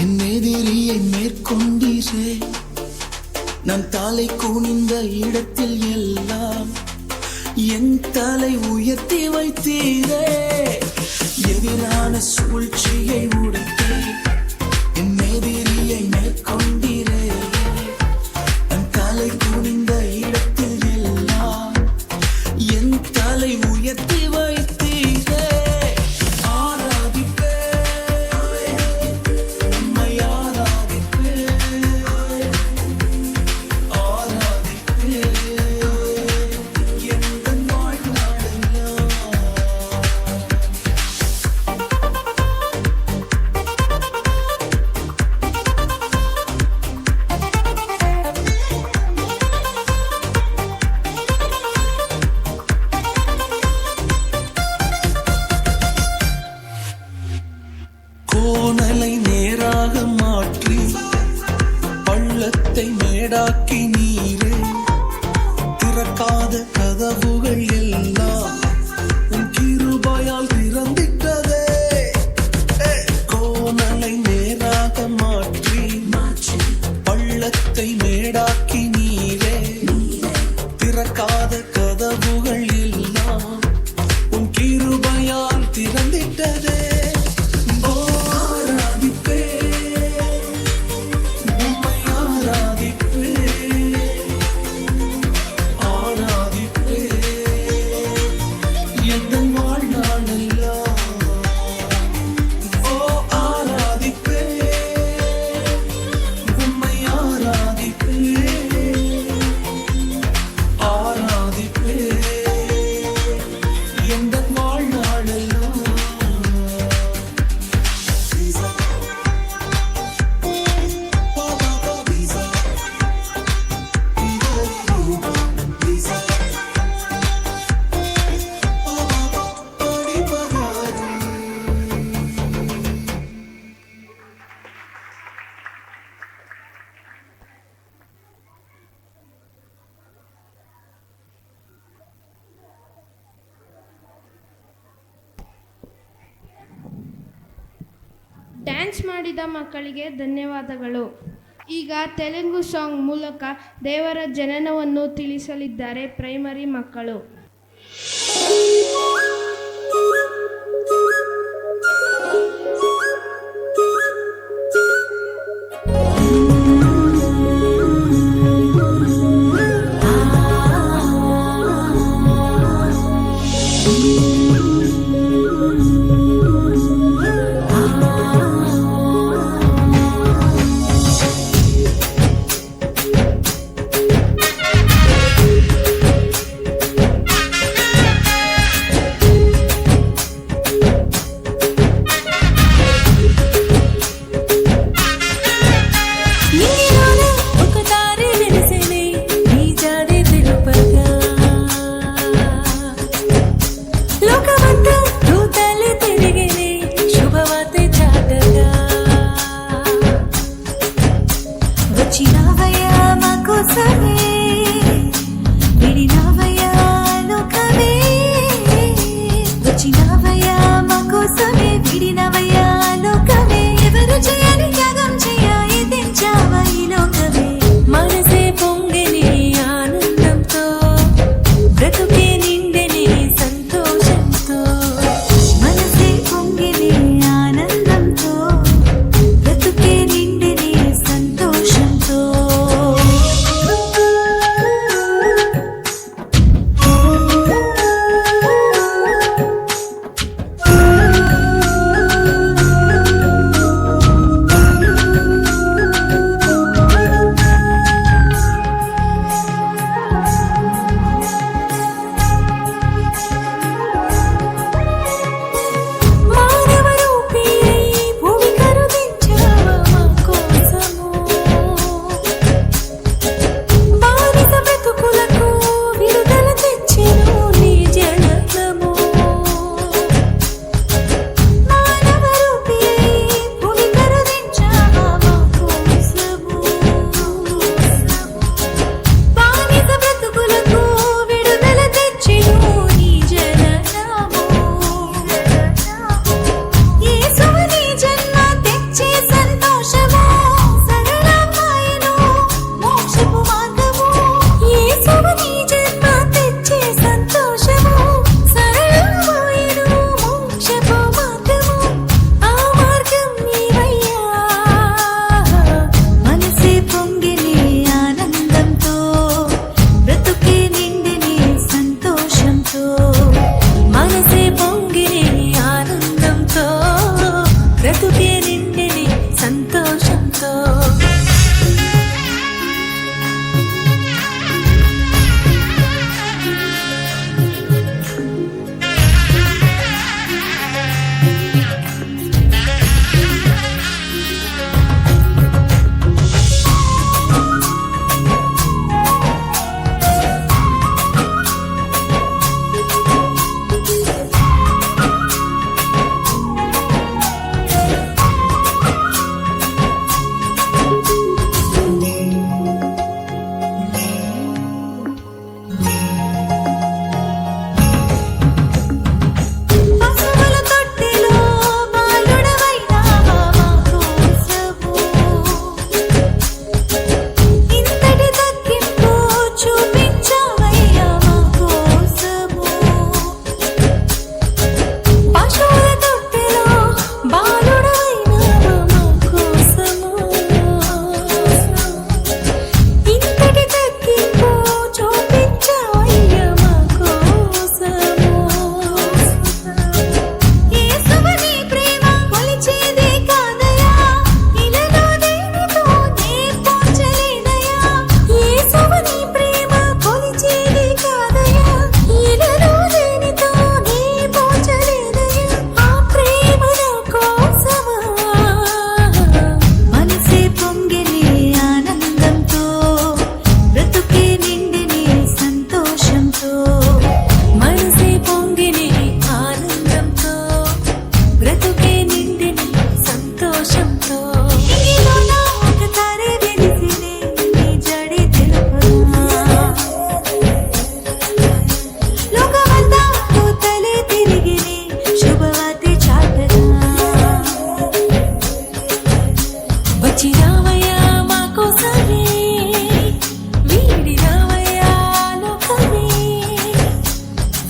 என் எதிரியை மேற்கொண்டீரே. நான் தலை குனிந்த இடத்தில் எல்லாம் என் தலை உயர்த்தி வைத்தீரே. எதிரான சூழ்ச்சியை உடைத்தே என் எதிரியை மேற்கொண்டீரே. நான் தலை குனிந்த இடத்தில் எல்லாம் என் தலை உயர்த்தி வைத்தீரே. கோணலை நேராக மாற்றி பள்ளத்தை மேடாக்கி நீரே. திறக்காத கதவுகள் எல்லாம் உன் கிருபையால் திறந்திட்டதே. கோணலை நேராக மாற்றி பள்ளத்தை மேடாக்கி நீரே. திறக்காத கதவுகள் எல்லாம் உன் கிருபையால் திறந்திட்டதே. ಡ್ಯಾನ್ಸ್ ಮಾಡಿದ ಮಕ್ಕಳಿಗೆ ಧನ್ಯವಾದಗಳು. ಈಗ ತೆಲುಗು ಸಾಂಗ್ ಮೂಲಕ ದೇವರ ಜನನವನ್ನು ತಿಳಿಸಲಿದ್ದಾರೆ ಪ್ರೈಮರಿ ಮಕ್ಕಳು.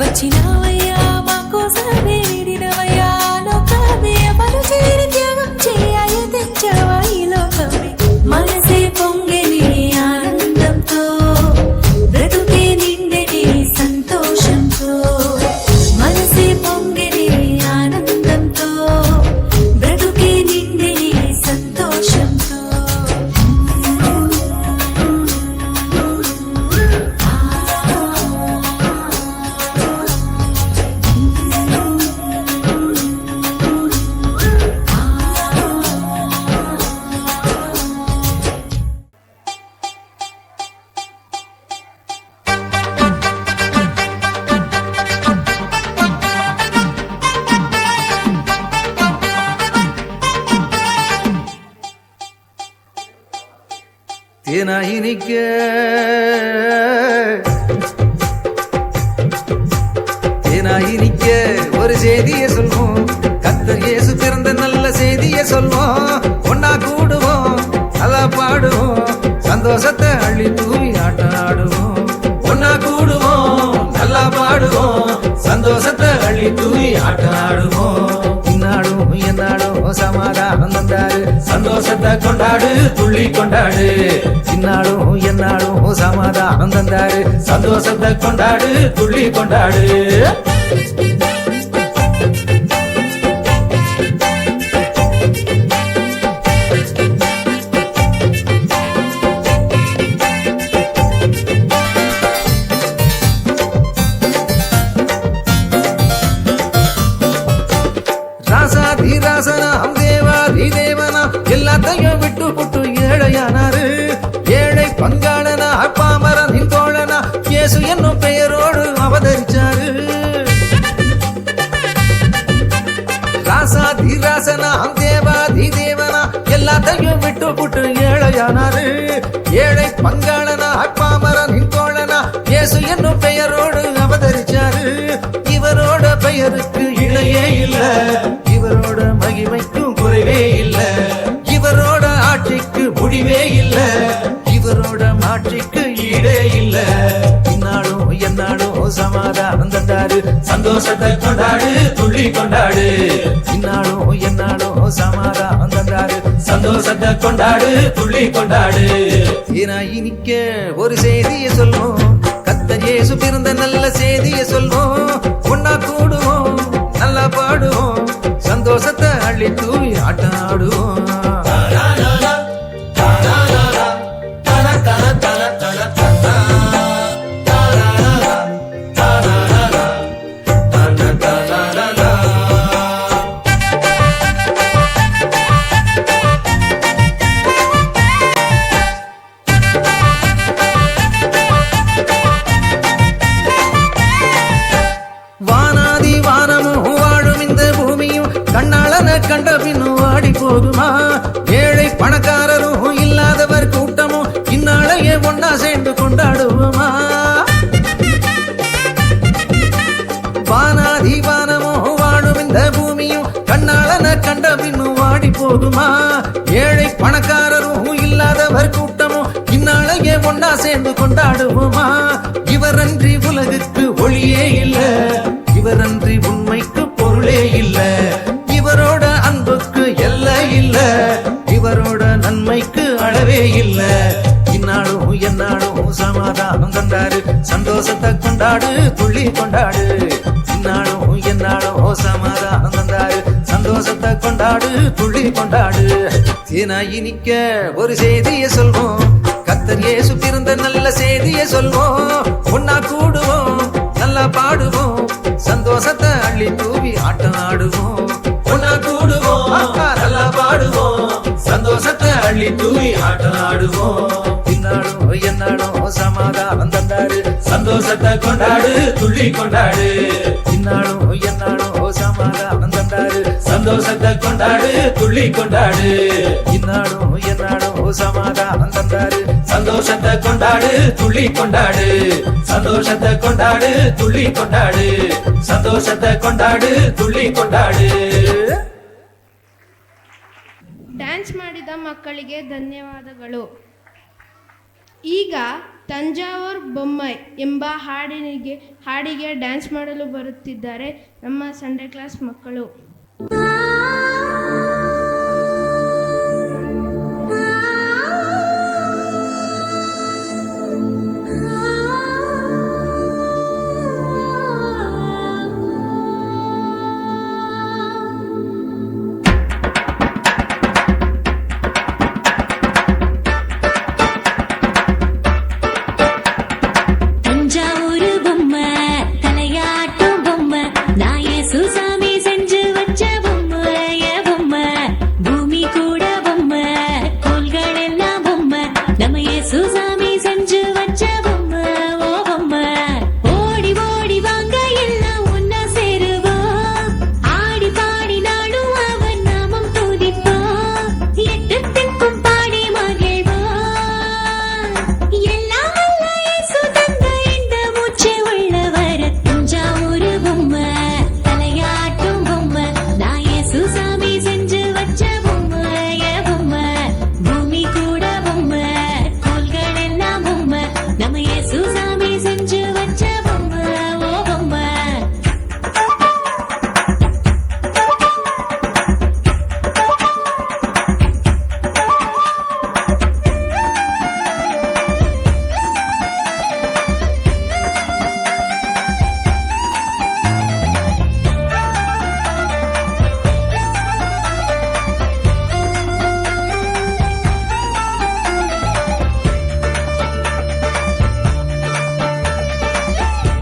వచ్చినవయ్యా మా కోసమే నిడినవయ్యా లోకమే అమలు చేరి త్యాగం చేయ తెంచవా ఈ లోకమే మనసే పొంగెని ఆనందంతో బ్రతుకే నిండెని సంతోషంతో మనసే పొంగెని ఆనందంతో బ్రతుకే నిండెని సంతోషంతో இனிக்க ஒரு செய்தியை சொல்வோம் கர்த்தர் இயேசு பிறந்த நல்ல செய்தியை சொல்வோம் ஒன்னா கூடுவோம் நல்லா பாடுவோம் சந்தோஷத்தை அள்ளி தூவி ஆட்டம் ஆடுவோம் ஒன்னா கூடுவோம் நல்லா பாடுவோம் சந்தோஷத்தை அள்ளி தூவி ஆட்டம் ஆடுவோம் இந்நாடும் எந்நாடும் சமாதானம் தந்தாரு சந்தோஷத்தை கொண்டாடு துள்ளி கொண்டாடு இந்நாடும் எந்நாடும் சமாதானம் தந்தாரு சந்தோஷத்தை கொண்டாடு துள்ளி கொண்டாடு எல்லாத்தையும் விட்டு புட்டு ஏழையானாரு ஏழை பங்காளனா பாமரனின் தோழனா இயேசு என்னும் பெயரோடு அவதரிச்சாரு ராசாதி ராசனா தேவாதி தேவனா எல்லாத்தையும் விட்டு புட்டு ஏழையானாரு ஏழை பங்காளனா பாமரனின் தோழனா இயேசு என்னும் பெயரோடு அவதரிச்சாரு இவரோட பெயருக்கு இணையே இல்ல இவரோட மகிமைக்கும் குறைவே இல்ல இவரோட ஆட்சிக்கு முடிவே இல்ல இவரோட ஆட்சிக்கு ஈடே இல்ல இந்நாடும் எந்நாடும் சமாதானம் தந்தாரு சந்தோஷத்தை கொண்டாடு துள்ளி கொண்டாடு இந்நாடும் எந்நாடும் சமாதானம் தந்தாரு சந்தோஷத்தை கொண்டாடு துள்ளி கொண்டாடு இனிக்க ஒரு செய்தியை சொல்வோம் கர்த்தர் இயேசு பிறந்த நல்ல செய்தியை சொல்வோம் ஒன்னா கூடுவோம் நல்லா பாடுவோம் சந்தோஷத்தை அள்ளி தூவி ஆட்டம் ஆடுவோம் வானாதி வானமும் வாழும் இந்த பூமியும் கண்ணாளன கண்ட பின்னும் வாடி போகுமா ஏழை பணக்காரரும் இல்லாதவர் கூட்டமும் இந்நாளையே ஒன்னா சேர்ந்து கொண்டாடுவோமா வானாதி வானமும் வாழும் இந்த பூமியும் கண்ணாளன கண்ட பின்னும் வாடி போகுமா ஏழை பணக்காரரும் இல்லாதவர் கூட்டமும் இந்நாளையே ஒன்னா சேர்ந்து கொண்டாடுவோமா இவரன்றி உலகுக்கு ஒளியே இல்ல இவரன்றி உண்மைக்கு பொருளே இல்ல இவரோட அன்புக்கு எல்லை இல்ல இவரோட நன்மைக்கு அளவே இல்ல இந்நாடும் எந்நாடும் சமாதானம் தந்தாரு சந்தோஷத்தை கொண்டாடு துள்ளி கொண்டாடு இந்நாடும் எந்நாடும் சமாதானம் தந்தாரு சந்தோஷத்தை கொண்டாடு துள்ளி கொண்டாடு இனிக்க ஒரு செய்தியை சொல்வோம் கர்த்தர் இயேசு பிறந்த நல்ல செய்தியை சொல்வோம் ஒன்னா கூடுவோம் நல்லா பாடுவோம் சந்தோஷத்தை அள்ளி தூவி ஆட்டம் ஆடுவோம் ஒன்னா கூடுவோம் நல்லா பாடுவோம் சந்தோஷத்தை அள்ளி தூவி ஆட்டம் ஆடுவோம் இந்நாடும் எந்நாடும் சமாதானம் தந்தாரு சந்தோஷத்தை கொண்டாடு துள்ளி கொண்டாடு இந்நாடும் எந்நாடும் சமாதானம் தந்தாரு சந்தோஷத்தை கொண்டாடு துள்ளி கொண்டாடு இந்நாடும் எந்நாடும் சமாதானம் தந்தாரு சந்தோஷத்தை கொண்டாடு துள்ளி கொண்டாடு சந்தோஷத்தை கொண்டாடு துள்ளி கொண்டாடு சந்தோஷத்தை கொண்டாடு துள்ளி கொண்டாடு ಡ್ಯಾನ್ಸ್ ಮಾಡಿದ ಮಕ್ಕಳಿಗೆ ಧನ್ಯವಾದಗಳು. ಈಗ ತಂಜಾವೂರ್ ಬೊಮ್ಮೈ ಎಂಬ ಹಾಡಿಗೆ ಡ್ಯಾನ್ಸ್ ಮಾಡಲು ಬರುತ್ತಿದ್ದಾರೆ ನಮ್ಮ ಸಂಡೇ ಕ್ಲಾಸ್ ಮಕ್ಕಳು. தஞ்சாவூர் பொம்மை தலையாட்டும் பொம்மை நான் சுசாமி செஞ்சு வச்ச பொம்மைய பொம்மை பூமி கூட பொம்மை கோள்கள் எல்லாம் பொம்மை நம்ம சுசாமி செஞ்சு வச்ச பொம்மை ஓ பொம்மை ஓடி ஓடி வாங்க எல்லாம் ஒன்னா சேருவோம் ஆடி பாடி நாடும் அவன் நாமம் துதிப்போம் எட்டு திக்கும் பாடி மகிழ்வோம் எல்லாம் வல்ல இயேசு தந்த இந்த மூச்சு உள்ளவர தஞ்சாவூர் பொம்மை தலையாட்டும் பொம்மை நான் சுசாமி செஞ்சு வச்ச பொம்மைய பொம்மை பூமி கூட பொம்மை கோள்கள் எல்லாம் பொம்மை நம்ம சுசாமி செஞ்சு வச்ச பொம்மை ஓ பொம்மை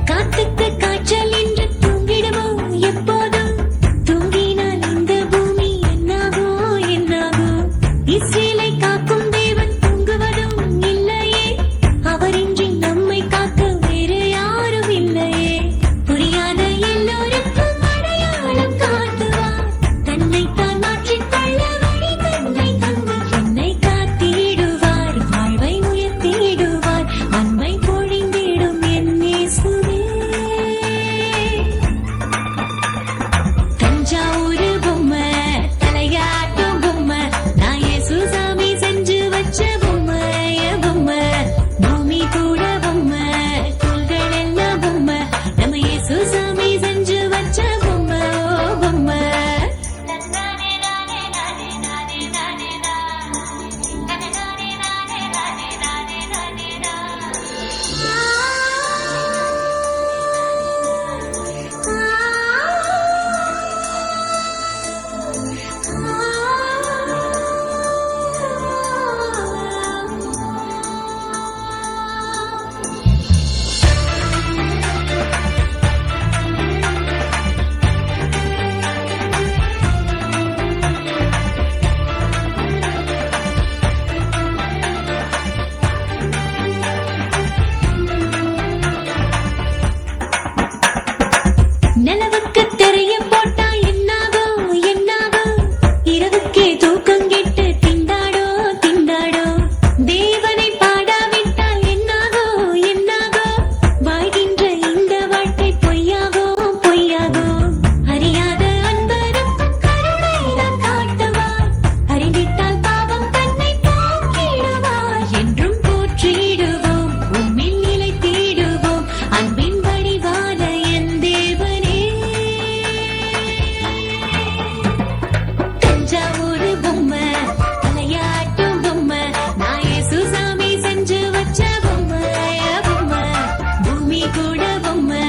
காத்துக்கு காய்ச்சல் என்று தூங்கிடுமோ எப்போதும் தூங்கினால் இந்த பூமி என்னாகோ என்னாகோ இஸ்ரேலை காக்கும் தேவன் தூங்குவதும் இல்லையே அவரின்றி நம்மை காக்க வேறு யாரும் இல்லையே புரியாத எல்லோருக்கும் அடையாளம் காட்டுவார் தன்னைத்தான் மாற்றிக்கொள்ள வழி தன்னை தந்து என்னை காத்திடுவார் வாழ்வை உயர்த்திடுவார் அன்பை பொழிந்திடும் என் இயேசுவே தஞ்சாவூர் பொம்மை தலையாட்டும் பொம்மை நான் சுசாமி செஞ்சு வச்ச பொம்மைய பொம்மை பூமி கூட பொம்மை கோள்கள் எல்லாம் பொம்மை நம்ம சுசாமி செஞ்சு வச்ச பொம்மை ஓ பொம்மை நிலவுக்கு தெரிய போட்டா என்னாகோ என்னாகோ இரவுக்கே தூக்கம் கெட்டு திண்டாடோ திண்டாடோ தேவனை பாடாவிட்டால் என்னாகோ என்னாகோ வாழ்கின்ற இந்த வாழ்க்கை பொய்யாகோ பொய்யாகோ அறியாத அன்பருக்கும் கருணைதான் காட்டுவார் அறிந்திட்டால் பாவம் தன்னை போக்கிடுவார் என்றும் போற்றிடுவோம் உம்மில் நிலைத்திடுவோம் அன்பின் வடிவான என் தேவனே தஞ்சாவூர் பொம்மை தலையாட்டும் பொம்மை நான் சுசாமி செஞ்சு வச்ச பொம்மைய பொம்மை பூமி கூட பொம்மை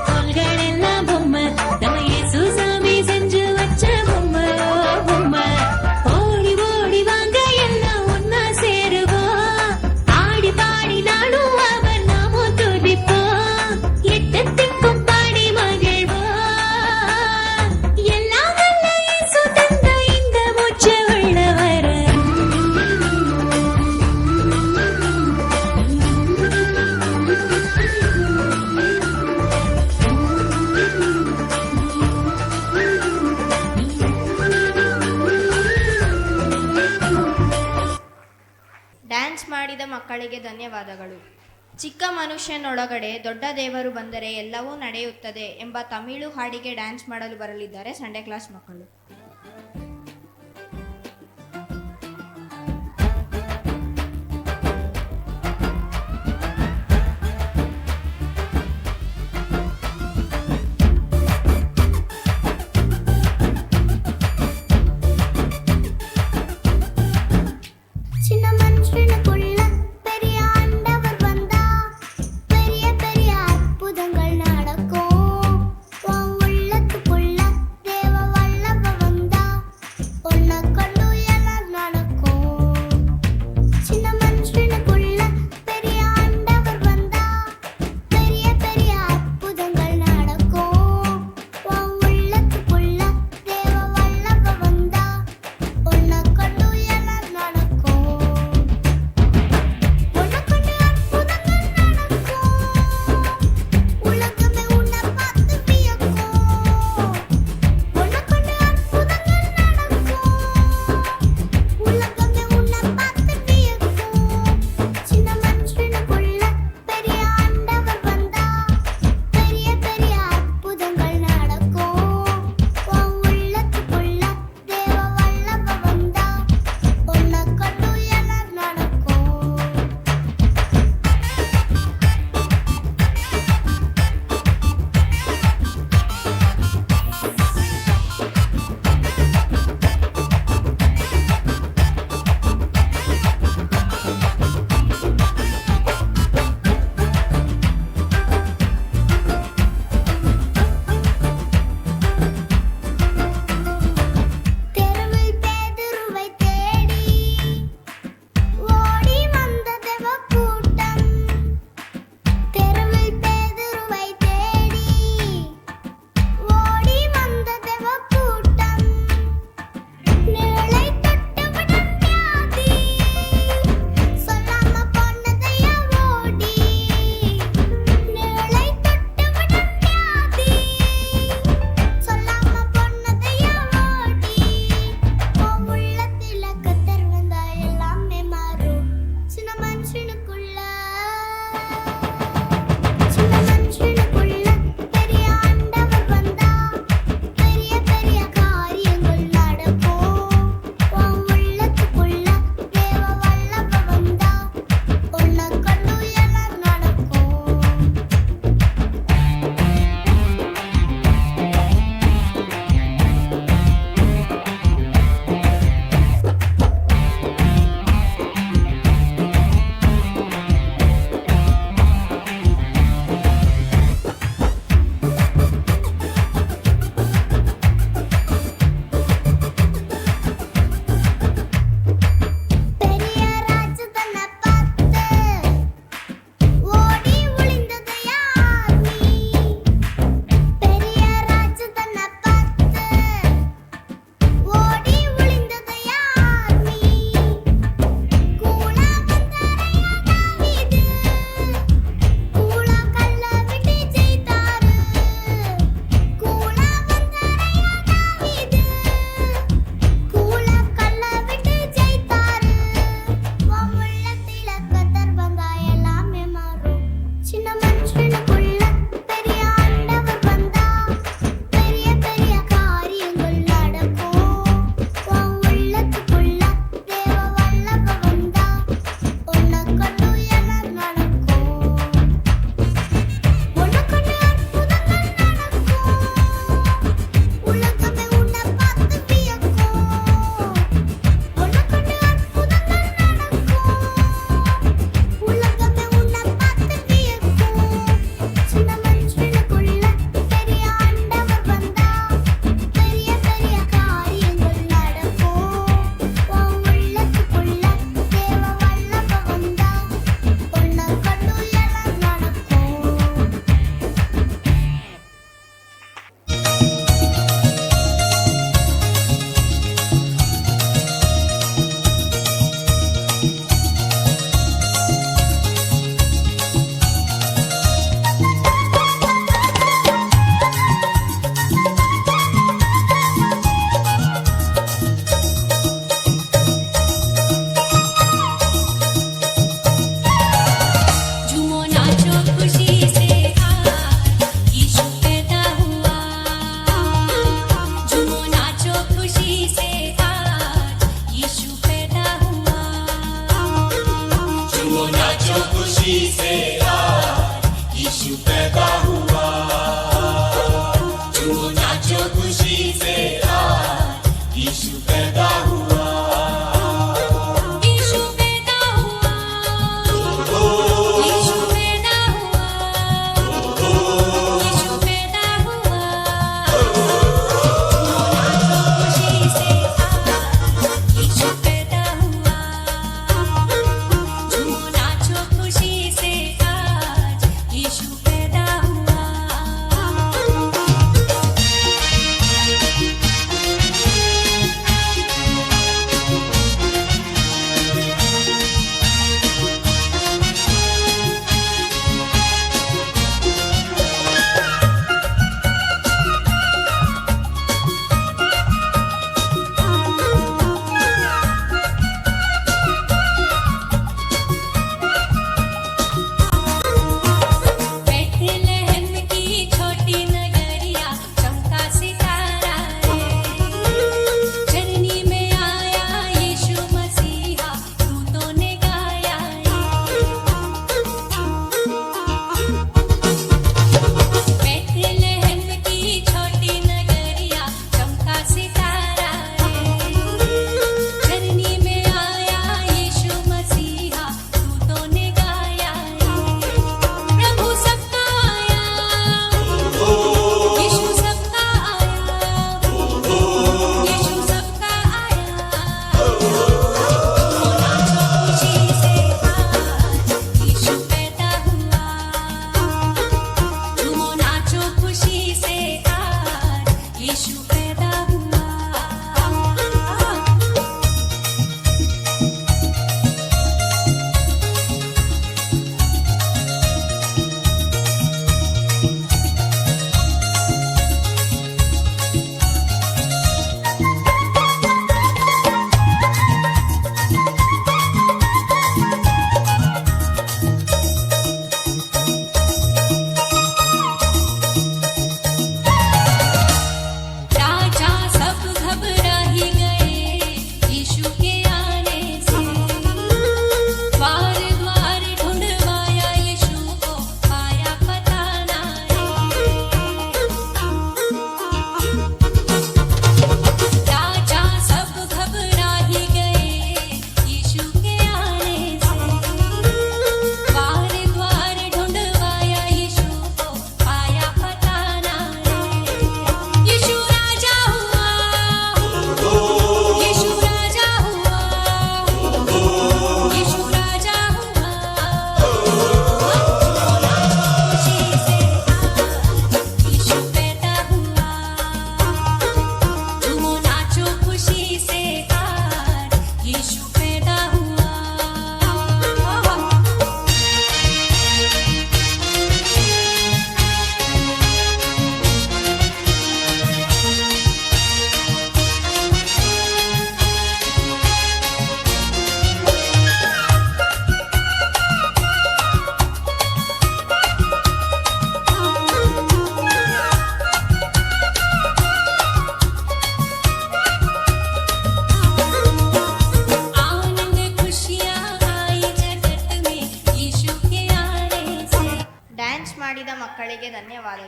கோள்கள் எல்லாம் பொம்மை நம்ம சுசாமி செஞ்சு வச்ச பொம்மை ஓ பொம்மை ஓடி ஓடி வாங்க எல்லாம் ஒன்னா சேருவோம் ஆடி பாடி நாடும் அவன் நாமும் துதிப்போம் எட்டு திக்கும் பாடி மகிழ்வோம் எல்லாம் வல்ல இயேசு தந்த இந்த மூச்சு உள்ளவர ಡ್ಯಾನ್ಸ್ ಮಾಡಿದ ಮಕ್ಕಳಿಗೆ ಧನ್ಯವಾದಗಳು. ಚಿಕ್ಕ ಮನುಷ್ಯನೊಳಗಡೆ ದೊಡ್ಡ ದೇವರು ಬಂದರೆ ಎಲ್ಲವೂ ನಡೆಯುತ್ತದೆ ಎಂಬ ತಮಿಳು ಹಾಡಿಗೆ ಡ್ಯಾನ್ಸ್ ಮಾಡಲು ಬರಲಿದ್ದಾರೆ ಸಂಡೇ ಕ್ಲಾಸ್ ಮಕ್ಕಳು.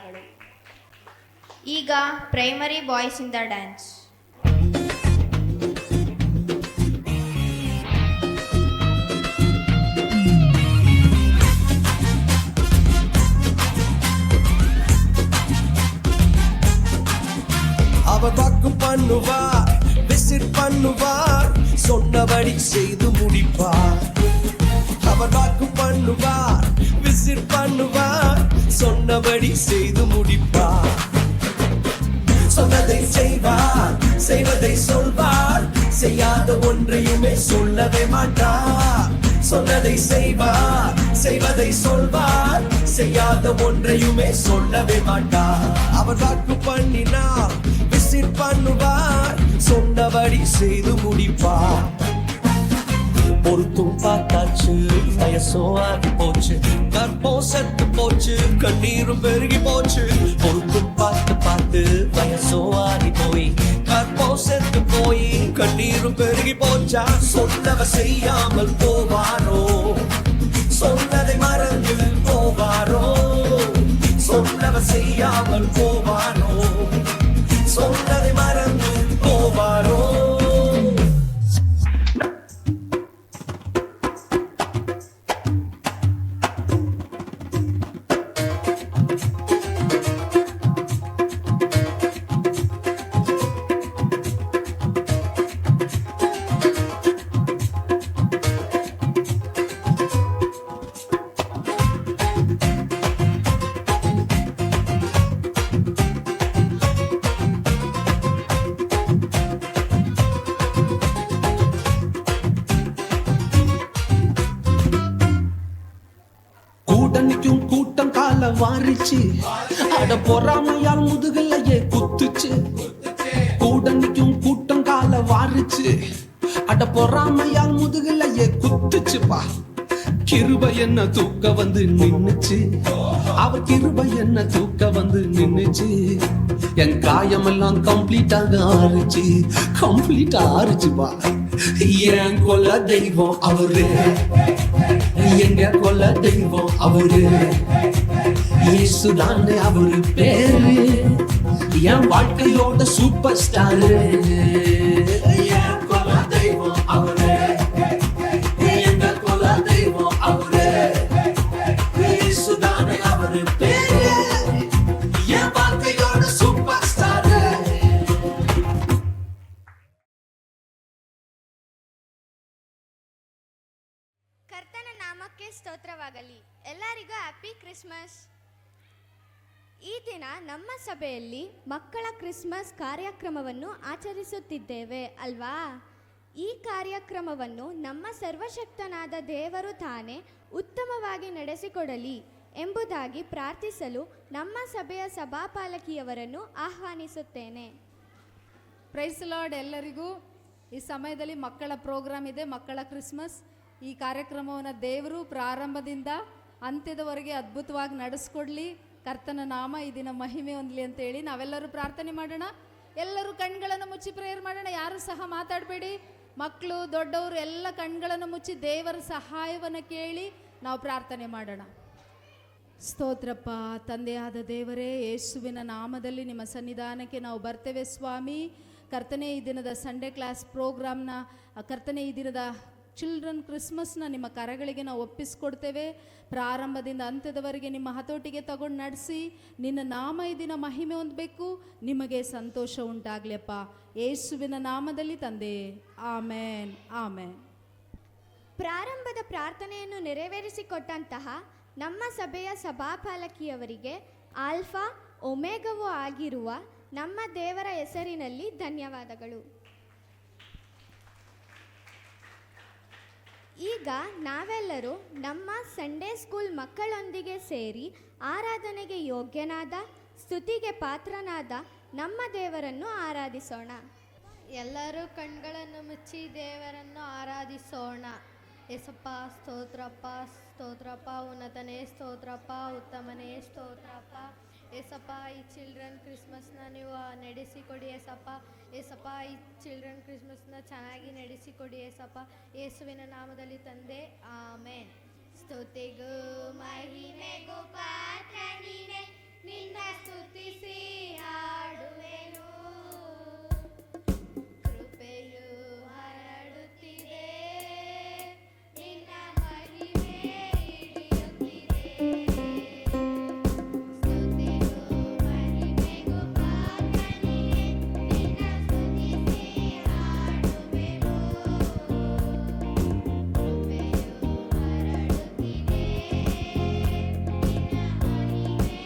ಧನ್ಯವಾದಗಳು. ಈಗ ಪ್ರೈಮರಿ ಬಾಯ್ಸ್ ಇಂದ ಡ್ಯಾನ್ಸ್. அவர் வாக்கு பண்ணுவார், விசிட் பண்ணுவார், சொன்னபடி செய்து முடிப்பார். அவர் வாக்கு பண்ணுவார், விசிட் பண்ணுவார், சொன்னபடி செய்து முடிப்பார். சொன்னதை செய்வார், செய்வதை சொல்வார், செய்யாத ஒன்றையுமே சொல்லவே மாட்டார். சொன்னதை செய்வார், செய்வதை சொல்வார், செய்யாத ஒன்றையுமே சொல்லவே மாட்டார். அவர் வாக்கு பண்ணினார், விசிட் பண்ணுவார், சொன்னபடி செய்து முடிப்பார். பொருத்தும் பார்த்தாச்சு, வயசோ ஆகி போச்சு, கற்பம் செத்து போச்சு, கண்ணீரும் பெருகி போச்சு. பொருத்தும் பார்த்து பார்த்து வயசோ ஆகி போய், கற்பம் செத்து போய், கண்ணீரும் பெருகி போச்சா. சொன்னவ செய்யாமல் போவாரோ, சொன்னதை மறந்து போவாரோ, சொன்னவ செய்யாமல் போவாரோ, சொன்னதை மறந்து போவாரோ. கூட்டணிக்கும் கூட்டம் கால வாரிச்சு, அட பொறாமையால் முதுகலையே குத்துச்சு. கூட்டணிக்கும் கூட்டம் கால வாரிச்சு, அட பொறாமையால் முதுகலையே குத்துச்சுப்பா. கிருபை என்ன தூக்க வந்து நின்னுச்சு, அவர் கிருபை என்ன தூக்க வந்து நின்னுச்சு. என் காயமெல்லாம் கம்ப்ளீட்டாக ஆறுச்சு, கம்ப்ளீட்டா ஆறுச்சுப்பா. என் கொல்ல தெய்வம் அவரு, எங்க கொல்ல தெய்வம் அவரு, இயேசுதானே அவரு பேரு, என் வாழ்க்கையோட சூப்பர் ஸ்டாரு. என் கொல்ல தெய்வம் அவரு, எங்க கொல்ல தெய்வம் அவரு, இயேசுதானே அவரு பேரு, என் வாழ்க்கையோட சூப்பர் ஸ்டாரு. ಕರ್ತನ ನಾಮಕ್ಕೆ ಸ್ತೋತ್ರವಾಗಲಿ. ಎಲ್ಲರಿಗೂ ಹ್ಯಾಪಿ ಕ್ರಿಸ್ಮಸ್. ಈ ದಿನ ನಮ್ಮ ಸಭೆಯಲ್ಲಿ ಮಕ್ಕಳ ಕ್ರಿಸ್ಮಸ್ ಕಾರ್ಯಕ್ರಮವನ್ನು ಆಚರಿಸುತ್ತಿದ್ದೇವೆ ಅಲ್ವಾ? ಈ ಕಾರ್ಯಕ್ರಮವನ್ನು ನಮ್ಮ ಸರ್ವಶಕ್ತನಾದ ದೇವರು ತಾನೇ ಉತ್ತಮವಾಗಿ ನಡೆಸಿಕೊಡಲಿ ಎಂಬುದಾಗಿ ಪ್ರಾರ್ಥಿಸಲು ನಮ್ಮ ಸಭೆಯ ಸಭಾಪಾಲಕಿಯವರನ್ನು ಆಹ್ವಾನಿಸುತ್ತೇನೆ. Price lord. ಎಲ್ಲರಿಗೂ ಈ ಸಮಯದಲ್ಲಿ ಮಕ್ಕಳ ಪ್ರೋಗ್ರಾಮ್ ಇದೆ, ಮಕ್ಕಳ ಕ್ರಿಸ್ಮಸ್. ಈ ಕಾರ್ಯಕ್ರಮವನ್ನು ದೇವರು ಪ್ರಾರಂಭದಿಂದ ಅಂತ್ಯದವರೆಗೆ ಅದ್ಭುತವಾಗಿ ನಡೆಸ್ಕೊಡ್ಲಿ. ಕರ್ತನ ನಾಮ ಈ ದಿನ ಮಹಿಮೆ ಹೊಂದಲಿ ಅಂತೇಳಿ ನಾವೆಲ್ಲರೂ ಪ್ರಾರ್ಥನೆ ಮಾಡೋಣ. ಎಲ್ಲರೂ ಕಣ್ಗಳನ್ನು ಮುಚ್ಚಿ ಪ್ರೇಯರ್ ಮಾಡೋಣ. ಯಾರು ಸಹ ಮಾತಾಡಬೇಡಿ. ಮಕ್ಕಳು ದೊಡ್ಡವರು ಎಲ್ಲ ಕಣ್ಗಳನ್ನು ಮುಚ್ಚಿ ದೇವರ ಸಹಾಯವನ್ನು ಕೇಳಿ ನಾವು ಪ್ರಾರ್ಥನೆ ಮಾಡೋಣ. ಸ್ತೋತ್ರಪ್ಪ ತಂದೆಯಾದ ದೇವರೇ, ಯೇಸುವಿನ ನಾಮದಲ್ಲಿ ನಿಮ್ಮ ಸನ್ನಿಧಾನಕ್ಕೆ ನಾವು ಬರ್ತೇವೆ ಸ್ವಾಮಿ. ಕರ್ತನೆ, ಈ ದಿನದ ಸಂಡೇ ಕ್ಲಾಸ್ ಪ್ರೋಗ್ರಾಮ್ನ, ಕರ್ತನೆ ಈ ದಿನದ ಚಿಲ್ಡ್ರನ್ ಕ್ರಿಸ್ಮಸ್ನ ನಿಮ್ಮ ಕರಗಳಿಗೆ ನಾವು ಒಪ್ಪಿಸ್ಕೊಡ್ತೇವೆ. ಪ್ರಾರಂಭದಿಂದ ಅಂತ್ಯದವರೆಗೆ ನಿಮ್ಮ ಹತೋಟಿಗೆ ತಗೊಂಡು ನಡೆಸಿ ನಿನ್ನ ನಾಮ ಈ ದಿನ ಮಹಿಮೆ ಹೊಂದಬೇಕು, ನಿಮಗೆ ಸಂತೋಷ ಉಂಟಾಗಲಿಯಪ್ಪ. ಯೇಸುವಿನ ನಾಮದಲ್ಲಿ ತಂದೆ, ಆಮೇನ್ ಆಮೇನ್. ಪ್ರಾರಂಭದ ಪ್ರಾರ್ಥನೆಯನ್ನು ನೆರವೇರಿಸಿಕೊಟ್ಟಂತಹ ನಮ್ಮ ಸಭೆಯ ಸಭಾಪಾಲಕಿಯವರಿಗೆ ಆಲ್ಫಾ ಒಮೆಗವೂ ಆಗಿರುವ ನಮ್ಮ ದೇವರ ಹೆಸರಿನಲ್ಲಿ ಧನ್ಯವಾದಗಳು. ಈಗ ನಾವೆಲ್ಲರೂ ನಮ್ಮ ಸಂಡೇ ಸ್ಕೂಲ್ ಮಕ್ಕಳೊಂದಿಗೆ ಸೇರಿ ಆರಾಧನೆಗೆ ಯೋಗ್ಯನಾದ, ಸ್ತುತಿಗೆ ಪಾತ್ರನಾದ ನಮ್ಮ ದೇವರನ್ನು ಆರಾಧಿಸೋಣ. ಎಲ್ಲರೂ ಕಣ್ಗಳನ್ನು ಮುಚ್ಚಿ ದೇವರನ್ನು ಆರಾಧಿಸೋಣ. ಏಸಪ್ಪ ಸ್ತೋತ್ರಪ್ಪ, ಸ್ತೋತ್ರಪ್ಪ, ಉನ್ನತನೇ ಸ್ತೋತ್ರಪ್ಪ, ಉತ್ತಮನೇ ಸ್ತೋತ್ರಪ್ಪ. ಏಸಪ್ಪ, ಈ ಚಿಲ್ಡ್ರನ್ ಕ್ರಿಸ್ಮಸ್ನ ನೀವು ನಡೆಸಿಕೊಡಿ ಏಸಪ್ಪ. ಏಸಪ್ಪ, ಈ ಚಿಲ್ಡ್ರನ್ ಕ್ರಿಸ್ಮಸ್ನ ಚೆನ್ನಾಗಿ ನಡೆಸಿಕೊಡಿ ಏಸಪ್ಪ. ಯೇಸುವಿನ ನಾಮದಲ್ಲಿ ತಂದೆ, ಆಮೇನ್. ಸ್ತುತಿಗೂ ಮಹಿಮೆಗೂ ಪಾತ್ರ ನೀನೆ, ನಿನ್ನ ಸ್ತುತಿಸಿ ಹಾಡುವೆನು. ಕೃಪೆಯು ಹರಡುತ್ತಿದೆ, ನಿನ್ನ ಮಹಿಮೆ ಇಳಿಯುತ್ತಿದೆ. ಸ್ತುತಿಯು ಮಹಿಮೆಗೂ ಪಾತ್ರನಿಗೆ, ನಿನ್ನ ಸ್ತುತಿಸಿ ಹಾಡುವೆನು. ಕೃಪೆಯು ಹರಡುತ್ತಿದೆ, ನಿನ್ನ ಮಹಿಮೆ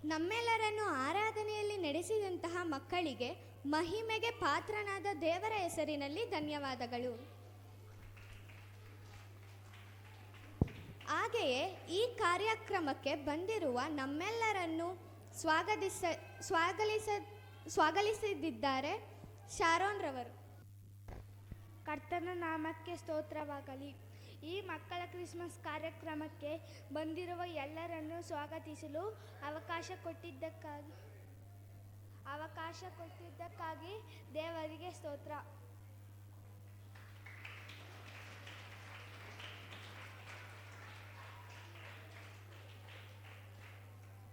ನಮ್ಮೆಲ್ಲರನ್ನು ಆರಾಧನೆಯಲ್ಲಿ ನಡೆಸಿದಂತಹ ಮಕ್ಕಳಿಗೆ ಮಹಿಮೆಗೆ ಪಾತ್ರನಾದ ದೇವರ ಹೆಸರಿನಲ್ಲಿ ಧನ್ಯವಾದಗಳು. ಹಾಗೆಯೇ ಈ ಕಾರ್ಯಕ್ರಮಕ್ಕೆ ಬಂದಿರುವ ನಮ್ಮೆಲ್ಲರನ್ನು ಸ್ವಾಗತಿಸಿದ್ದಾರೆ ಶಾರೋನ್ ರವರು. ಕರ್ತನ ನಾಮಕ್ಕೆ ಸ್ತೋತ್ರವಾಗಲಿ. ಈ ಮಕ್ಕಳ ಕ್ರಿಸ್ಮಸ್ ಕಾರ್ಯಕ್ರಮಕ್ಕೆ ಬಂದಿರುವ ಎಲ್ಲರನ್ನು ಸ್ವಾಗತಿಸಲು ಅವಕಾಶ ಕೊಟ್ಟಿದ್ದಕ್ಕಾಗಿ ದೇವರಿಗೆ ಸ್ತೋತ್ರ.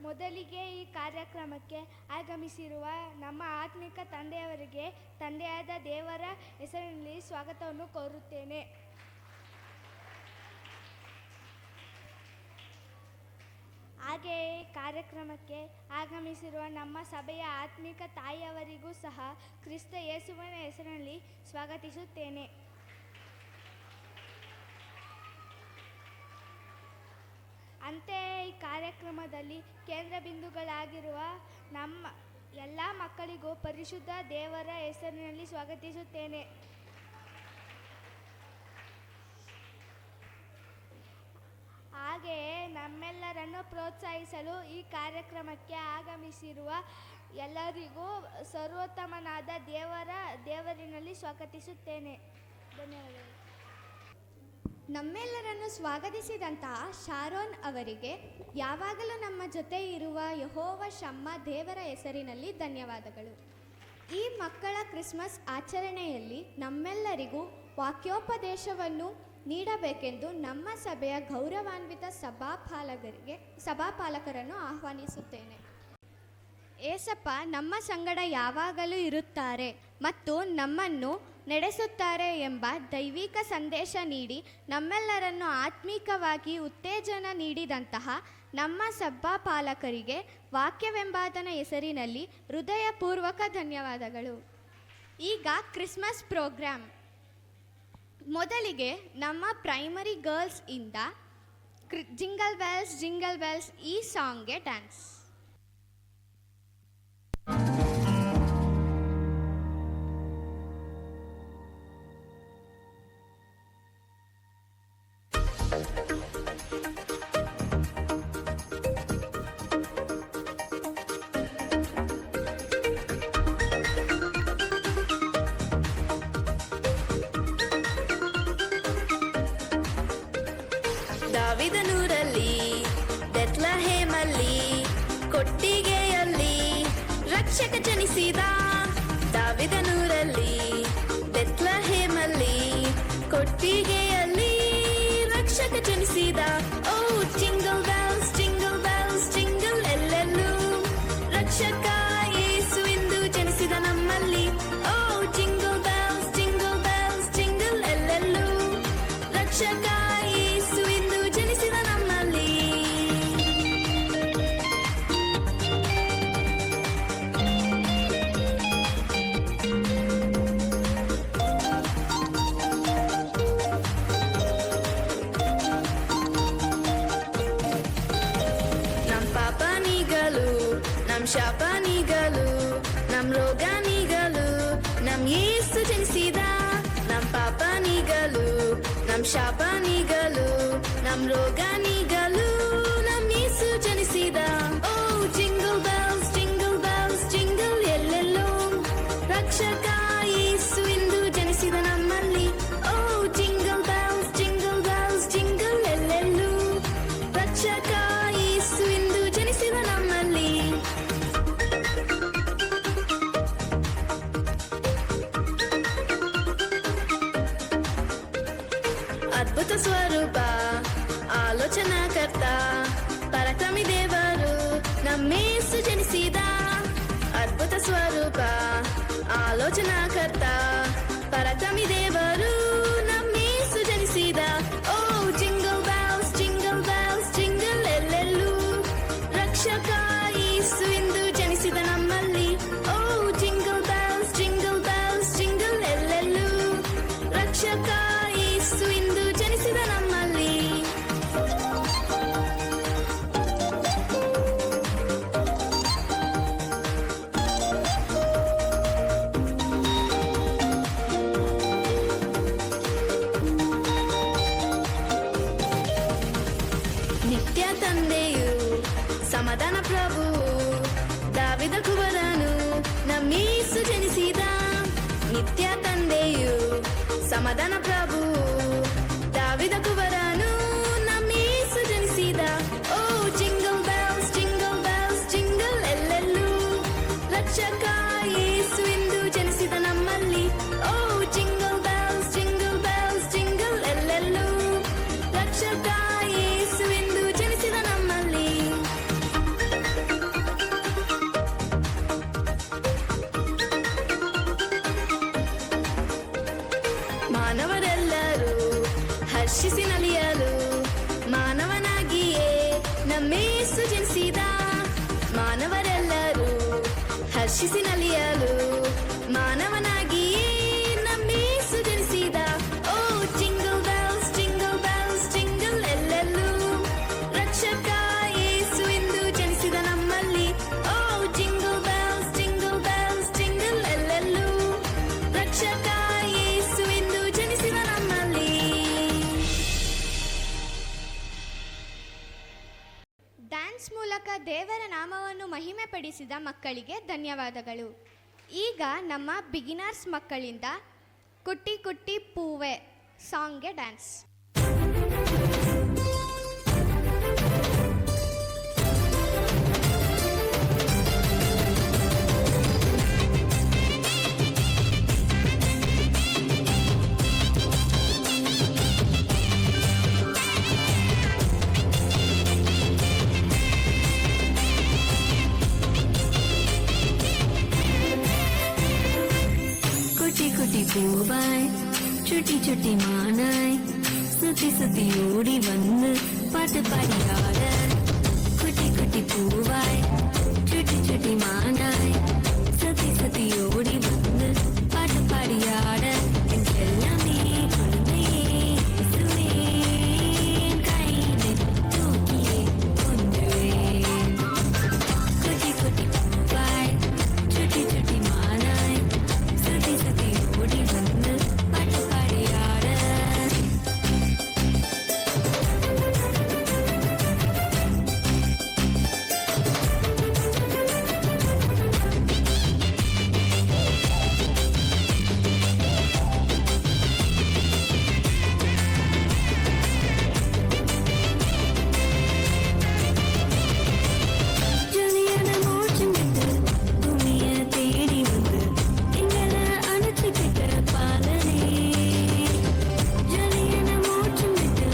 ಮೊದಲಿಗೆ ಈ ಕಾರ್ಯಕ್ರಮಕ್ಕೆ ಆಗಮಿಸಿರುವ ನಮ್ಮ ಆತ್ಮಿಕ ತಂದೆಯವರಿಗೆ ತಂದೆಯಾದ ದೇವರ ಹೆಸರಿನಲ್ಲಿ ಸ್ವಾಗತವನ್ನು ಕೋರುತ್ತೇನೆ. ಹಾಗೆಯೇ ಕಾರ್ಯಕ್ರಮಕ್ಕೆ ಆಗಮಿಸಿರುವ ನಮ್ಮ ಸಭೆಯ ಆತ್ಮಿಕ ತಾಯಿಯವರಿಗೂ ಸಹ ಕ್ರಿಸ್ತ ಯೇಸುವಿನ ಹೆಸರಿನಲ್ಲಿ ಸ್ವಾಗತಿಸುತ್ತೇನೆ. ಅಂತೆಯೇ ಈ ಕಾರ್ಯಕ್ರಮದಲ್ಲಿ ಕೇಂದ್ರ ಬಿಂದುಗಳಾಗಿರುವ ನಮ್ಮ ಎಲ್ಲ ಮಕ್ಕಳಿಗೂ ಪರಿಶುದ್ಧ ದೇವರ ಹೆಸರಿನಲ್ಲಿ ಸ್ವಾಗತಿಸುತ್ತೇನೆ. ಹಾಗೆಯೇ ನಮ್ಮೆಲ್ಲರನ್ನು ಪ್ರೋತ್ಸಾಹಿಸಲು ಈ ಕಾರ್ಯಕ್ರಮಕ್ಕೆ ಆಗಮಿಸಿರುವ ಎಲ್ಲರಿಗೂ ಸರ್ವೋತ್ತಮನಾದ ದೇವರಿನಲ್ಲಿ ಸ್ವಾಗತಿಸುತ್ತೇನೆ. ಧನ್ಯವಾದಗಳು. ನಮ್ಮೆಲ್ಲರನ್ನು ಸ್ವಾಗತಿಸಿದಂತಹ ಶಾರೋನ್ ಅವರಿಗೆ ಯಾವಾಗಲೂ ನಮ್ಮ ಜೊತೆ ಇರುವ ಯೆಹೋವ ಶಮ್ಮ ದೇವರ ಹೆಸರಿನಲ್ಲಿ ಧನ್ಯವಾದಗಳು. ಈ ಮಕ್ಕಳ ಕ್ರಿಸ್ಮಸ್ ಆಚರಣೆಯಲ್ಲಿ ನಮ್ಮೆಲ್ಲರಿಗೂ ವಾಕ್ಯೋಪದೇಶವನ್ನು ನೀಡಬೇಕೆಂದು ನಮ್ಮ ಸಭೆಯ ಗೌರವಾನ್ವಿತ ಸಭಾಪಾಲಕರನ್ನು ಆಹ್ವಾನಿಸುತ್ತೇನೆ. ಏಸಪ್ಪ ನಮ್ಮ ಸಂಗಡ ಯಾವಾಗಲೂ ಇರುತ್ತಾರೆ ಮತ್ತು ನಮ್ಮನ್ನು ನಡೆಸುತ್ತಾರೆ ಎಂಬ ದೈವಿಕ ಸಂದೇಶ ನೀಡಿ ನಮ್ಮೆಲ್ಲರನ್ನು ಆತ್ಮೀಕವಾಗಿ ಉತ್ತೇಜನ ನೀಡಿದಂತಹ ನಮ್ಮ ಸಭಾಪಾಲಕರಿಗೆ ವಾಕ್ಯವೆಂಬಾತನ ಹೆಸರಿನಲ್ಲಿ ಹೃದಯಪೂರ್ವಕ ಧನ್ಯವಾದಗಳು. ಈಗ ಕ್ರಿಸ್ಮಸ್ ಪ್ರೋಗ್ರಾಮ್. ಮೊದಲಿಗೆ ನಮ್ಮ ಪ್ರೈಮರಿ ಗರ್ಲ್ಸ್ ಇಂದ ಜಿಂಗಲ್ ಬೆಲ್ಸ್ ಈ ಸಾಂಗ್ಗೆ ಡ್ಯಾನ್ಸ್. ದಾವಿದನೂರಲ್ಲಿ ಬೆತ್ಲಹೇಮಲ್ಲಿ ಕೊಟ್ಟಿಗೆಯಲ್ಲಿ ರಕ್ಷಕ ಜನಿಸಿದ. ದಾವಿದನೂರಲ್ಲಿ ಬೆತ್ಲಹೇಮಲ್ಲಿ ಕೊಟ್ಟಿಗೆಯಲ್ಲಿ ರಕ್ಷಕ ಜನಿಸಿದ. ಓ ಜಿಂಗಲ್ ಬೆಲ್ಸ್ ಜಿಂಗಲ್ ಎಲ್ಲೆಲ್ಲೂ ರಕ್ಷಕ ಯೇಸು ಎಂದು ಜನಿಸಿದ ನಮ್ಮಲ್ಲಿ. ಓ ಜಿಂಗಲ್ ಬೆಲ್ಸ್ ಜಿಂಗಲ್ ಎಲ್ಲೆಲ್ಲೂ ರಕ್ಷಕ ಯೇಸು ಎಂದು ಜನಿಸಿದ ನಮ್ಮಲ್ಲಿ. ನಮ್ ಪಾಪ ನೀಗಲು, ನಮ್ ಶಾಪ ನೀಗಲು, ನಮ್ ರೋಗ ನೀಗಲು ನಮ್ ಯೇಸು ಜನಿಸಿದ. ನಮ್ ಪಾಪ ನೀಗಲು, ನಮ್ ಶಾಪ ನೀಗಲು, ನಮ್ ರೋಗ ನೀಗಲು ನಮ್ ಯೇಸು ಜನಿಸಿದ. ಓ ಜಿಂಗಲ್ ಬೆಲ್ಸ್ ಜಿಂಗಲ್ ಎಲ್ಲೆಲ್ಲೋ ರಕ್ಷಕ ಯೇಸು ಎಂದು ಜನಿಸಿದ ನಮ್ಮಲ್ಲಿ. ಓ ಜಿಂಗಲ್ ಬೆಲ್ಸ್ ಜಿಂಗಲ್ ಎಲ್ಲೆಲ್ಲೂ ರಕ್ಷಕ ಯೇಸು ಎಂದು ಜನಿಸಿದ ನಮ್ಮಲ್ಲಿ. ಅದ್ಭುತ ಸ್ವರೂಪ ಆಲೋಚನಾಕರ್ತ ಪರಾಕ್ರಮಿ ದೇವರು ನಮ್ಮೇಸು ಜನಿಸಿದ. ಅದ್ಭುತ ಸ್ವರೂಪ ಆಲೋಚನಾಕರ್ತ ಪರಾಕ್ರಮಿ ದೇವರು ನಮ್ಮೇಸು ಜನಿಸಿದ. ಓ ಜಿಂಗಲ್ ಬೆಲ್ಸ್ ಜಿಂಗಲ್ ಎಲ್ಲೆಲ್ಲೂ ರಕ್ಷಕ ಯೇಸು ಎಂದು ಜನಿಸಿದ ನಮ್ಮಲ್ಲಿ. ಓ ಜಿಂಗಲ್ ಬೆಲ್ಸ್ ಜಿಂಗಲ್ ಎಲ್ಲೆಲ್ಲೂ ರಕ್ಷಕ ಯೇಸು ಎಂದು ಜನಿಸಿದ ನಮ್ಮಲ್ಲಿ. ನಿತ್ಯ ತಂದೆಯು ಸಮಾಧಾನ ಪ್ರಭು ದಾವಿದ ಕುವರನು ನಮ್ಮೀಸು ಜನಿಸಿದ. ನಿತ್ಯ ತಂದೆಯು ಸಮಾಧಾನ ಪ್ರಭು ದಾವಿದ ಕುವರನು ನಮ್ಮೀಸು ಜನಿಸಿದ. ಓ ಜಿಂಗಲ್ ಬೆಲ್ಸ್ ಜಿಂಗಲ್ ಎಲ್ಲೆಲ್ಲೂ ರಕ್ಷಕ ಯೇಸು ಎಂದು ಜನಿಸಿದ ನಮ್ಮಲ್ಲಿ. ಓ ಜಿಂಗಲ್ ಬೆಲ್ಸ್ ಜಿಂಗಲ್ ಎಲ್ಲೆಲ್ಲೂ ರಕ್ಷಕ ಯೇಸು ಎಂದು ಜನಿಸಿದ ನಮ್ಮಲ್ಲಿ. ಮಾನವರೆಲ್ಲರೂ ಹರ್ಷಿಸಿ ನಲಿಯಲು ಮಾನವನಾಗಿಯೇ ನಮ್ಮೇಸು ಜನಿಸಿದ. ಮಾನವರೆಲ್ಲರೂ ಹರ್ಷಿಸಿ ನಲಿಯಲು ಮಾನವನಾಗಿಯೇ ನಮ್ಮೇಸು ಜನಿಸಿದ. ಓ ಜಿಂಗಲ್ ಬೆಲ್ಸ್ ಜಿಂಗಲ್ ಎಲ್ಲೆಲ್ಲೂ ರಕ್ಷಕ ಡ್ಯಾನ್ಸ್ ಮೂಲಕ ದೇವರ ನಾಮವನ್ನು ಮಹಿಮೆಪಡಿಸಿದ ಮಕ್ಕಳಿಗೆ ಧನ್ಯವಾದಗಳು. ಈಗ ನಮ್ಮ ಬಿಗಿನರ್ಸ್ ಮಕ್ಕಳಿಂದ ಕುಟ್ಟಿ ಕುಟ್ಟಿ ಪೂವೆ ಸಾಂಗ್ಗೆ ಡ್ಯಾನ್ಸ್. பூவாய் சுட்டி சுட்டி மானாய் சுத்தி சுத்தி ஓடி வந்து பாட்டு பாடியாட. குட்டி குட்டி பூவாய் சுட்டி சுட்டி மானாய் சுத்தி சுத்தி ஓடி வந்து பாட்டு பாடியாட. என் செல்லமே குழந்தையே இயேசுவே என் கையிலே தூக்கியே கொன்றுவேன். குட்டி குட்டி பூவாய் சுட்டி சுட்டி மானாய் சுத்தி சுத்தி ஓடி வந்து பாட்டு பாடியாட. ஜூனியன மோட்சம் விட்டு பூமிய தேடி வந்து எங்களை அணைச்சுக்கிட்ட பாலனே. ஜூனியன மோட்சம் விட்டு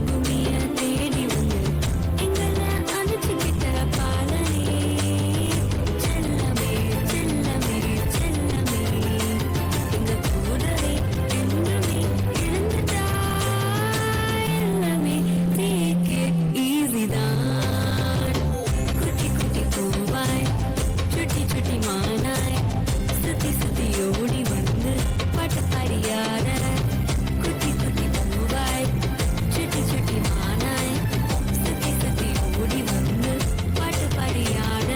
பூமிய தேடி வந்து எங்களை அணைச்சுக்கிட்ட பாலனே. செல்லமே செல்லமே செல்லமே எங்க கூடவே என்றுமே இருந்துட்டா. எல்லாமே take it easy தான். குட்டி குட்டி பூவாய் சுட்டி சுட்டி மானாய் சுத்தி சுத்தி ஓடி வந்து பாட்டு பாடியாட. குட்டி குட்டி பூவாய் சுட்டி சுட்டி மானாய் சுத்தி சுத்தி ஓடி வந்து பாட்டு பாடியாட.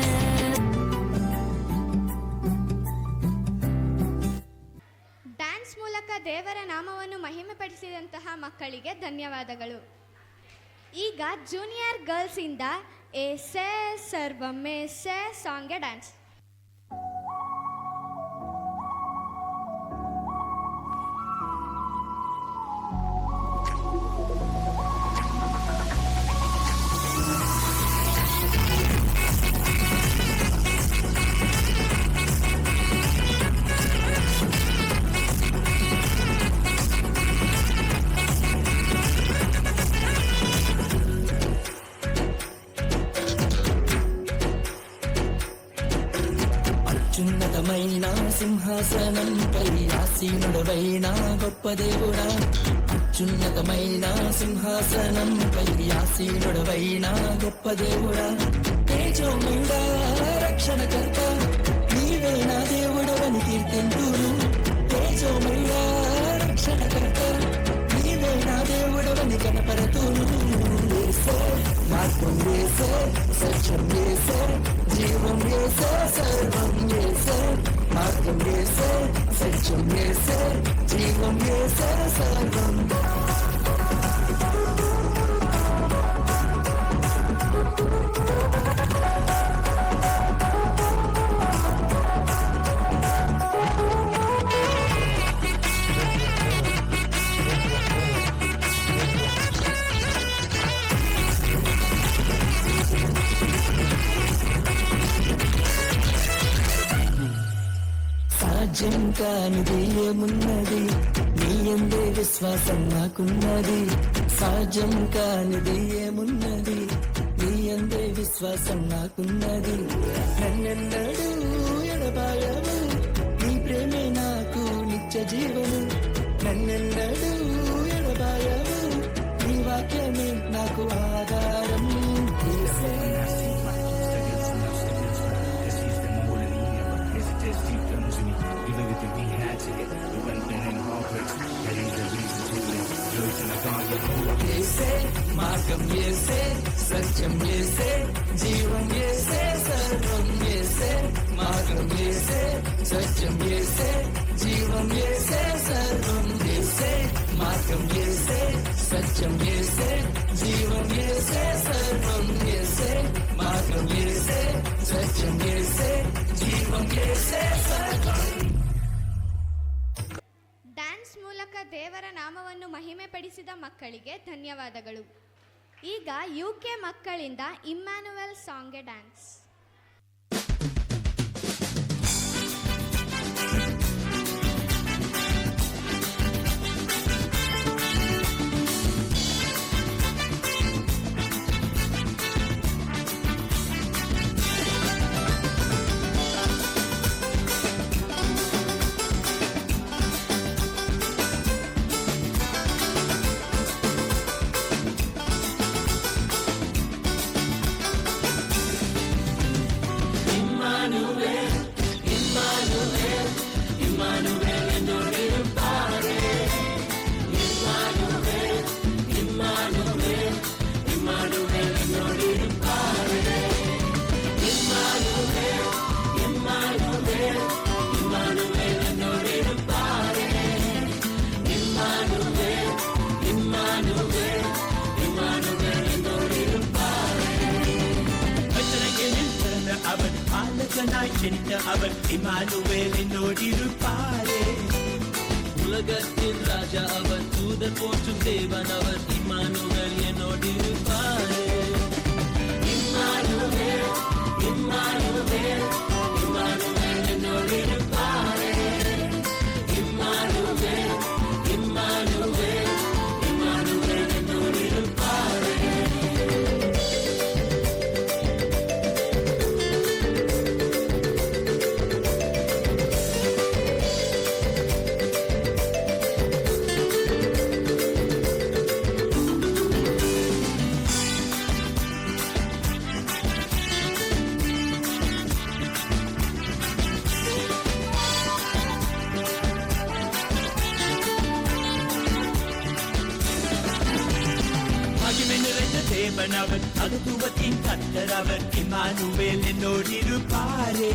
ಡ್ಯಾನ್ಸ್ ಮೂಲಕ ದೇವರ ನಾಮವನ್ನು ಮಹಿಮೆಪಡಿಸಿದಂತಹ ಮಕ್ಕಳಿಗೆ ಧನ್ಯವಾದಗಳು. ಈಗ ಜೂನಿಯರ್ ಗರ್ಲ್ಸ್ ಇಂದ ಏಸೆ ಸರ್ವಮೇಸೆ ಸಾಂಗ್ಗೆ ಡ್ಯಾನ್ಸ್. అత్యున్నతమైన సింహాసనంపై ఆసీనుడవైన గొప్ప దేవుడా. అత్యున్నతమైన సింహాసనంపై ఆసీనుడవైన గొప్ప దేవుడా. తేజోమయుడా రక్షణకర్త నీవే నా దేవుడవని కీర్తింతును. తేజోమయుడా రక్షణకర్త నీవే నా దేవుడవని కనపరతును. యేసే మార్గం యేసే సత్యం యేసే జీవం యేసే సర్వం యేసే. మార్గం యేసే సత్యం యేసే జీవం యేసే సర్వం. సాధ్యం కానిది ఏమున్నది నీ యందే విశ్వాసం నాకున్నది. సాధ్యం కానిది ఏమున్నది నీ యందే విశ్వాసం నాకున్నది. నన్నెన్నడూ ఎడబాయవు నీ ప్రేమే నాకు నిత్య జీవము. నన్నెన్నడూ ఎడబాయవు నీ వాక్యమే నాకు ఆధారం. యేసే మార్గం యేసే సత్యం యేసే జీవం యేసే సర్వం యేసే. మార్గం యేసే సత్యం యేసే జీవం యేసే సర్వం యేసే. మార్గం యేసే సత్యం యేసే జీవం యేసే సర్వం యేసే. సత్యం యేసే జీవం యేసే సర్వం. ಡ್ಯಾನ್ಸ್ ಮೂಲಕ ದೇವರ ನಾಮವನ್ನು ಮಹಿಮೆಪಡಿಸಿದ ಮಕ್ಕಳಿಗೆ ಧನ್ಯವಾದಗಳು. ಈಗ UK ಮಕ್ಕಳಿಂದ ಇಮ್ಯಾನ್ಯುಯಲ್ ಸಾಂಗ್ಗೆ ಡ್ಯಾನ್ಸ್. அவர் பாலகனாய் ஜனித்த அவர் இம்மானுவேல் என்னோடிருப்பாரே. உலகத்தின் ராஜா அவர், தூதர் போற்றும் தேவன் அவர், இம்மானுவேல் என்னோடிருப்பாரே. இம்மானுவேல் இம்மானுவேல் இம்மானுவேல் என்னோடிருப்பாரே. இம்மானுவேல் இம்மானுவேல் இம்மானுவேல் என்னோடிருப்பாரே. தேவனவர் மகத்துவத்தின் கர்த்தர் அவர், இம்மானுவேல் என்னோடிருப்பாரே.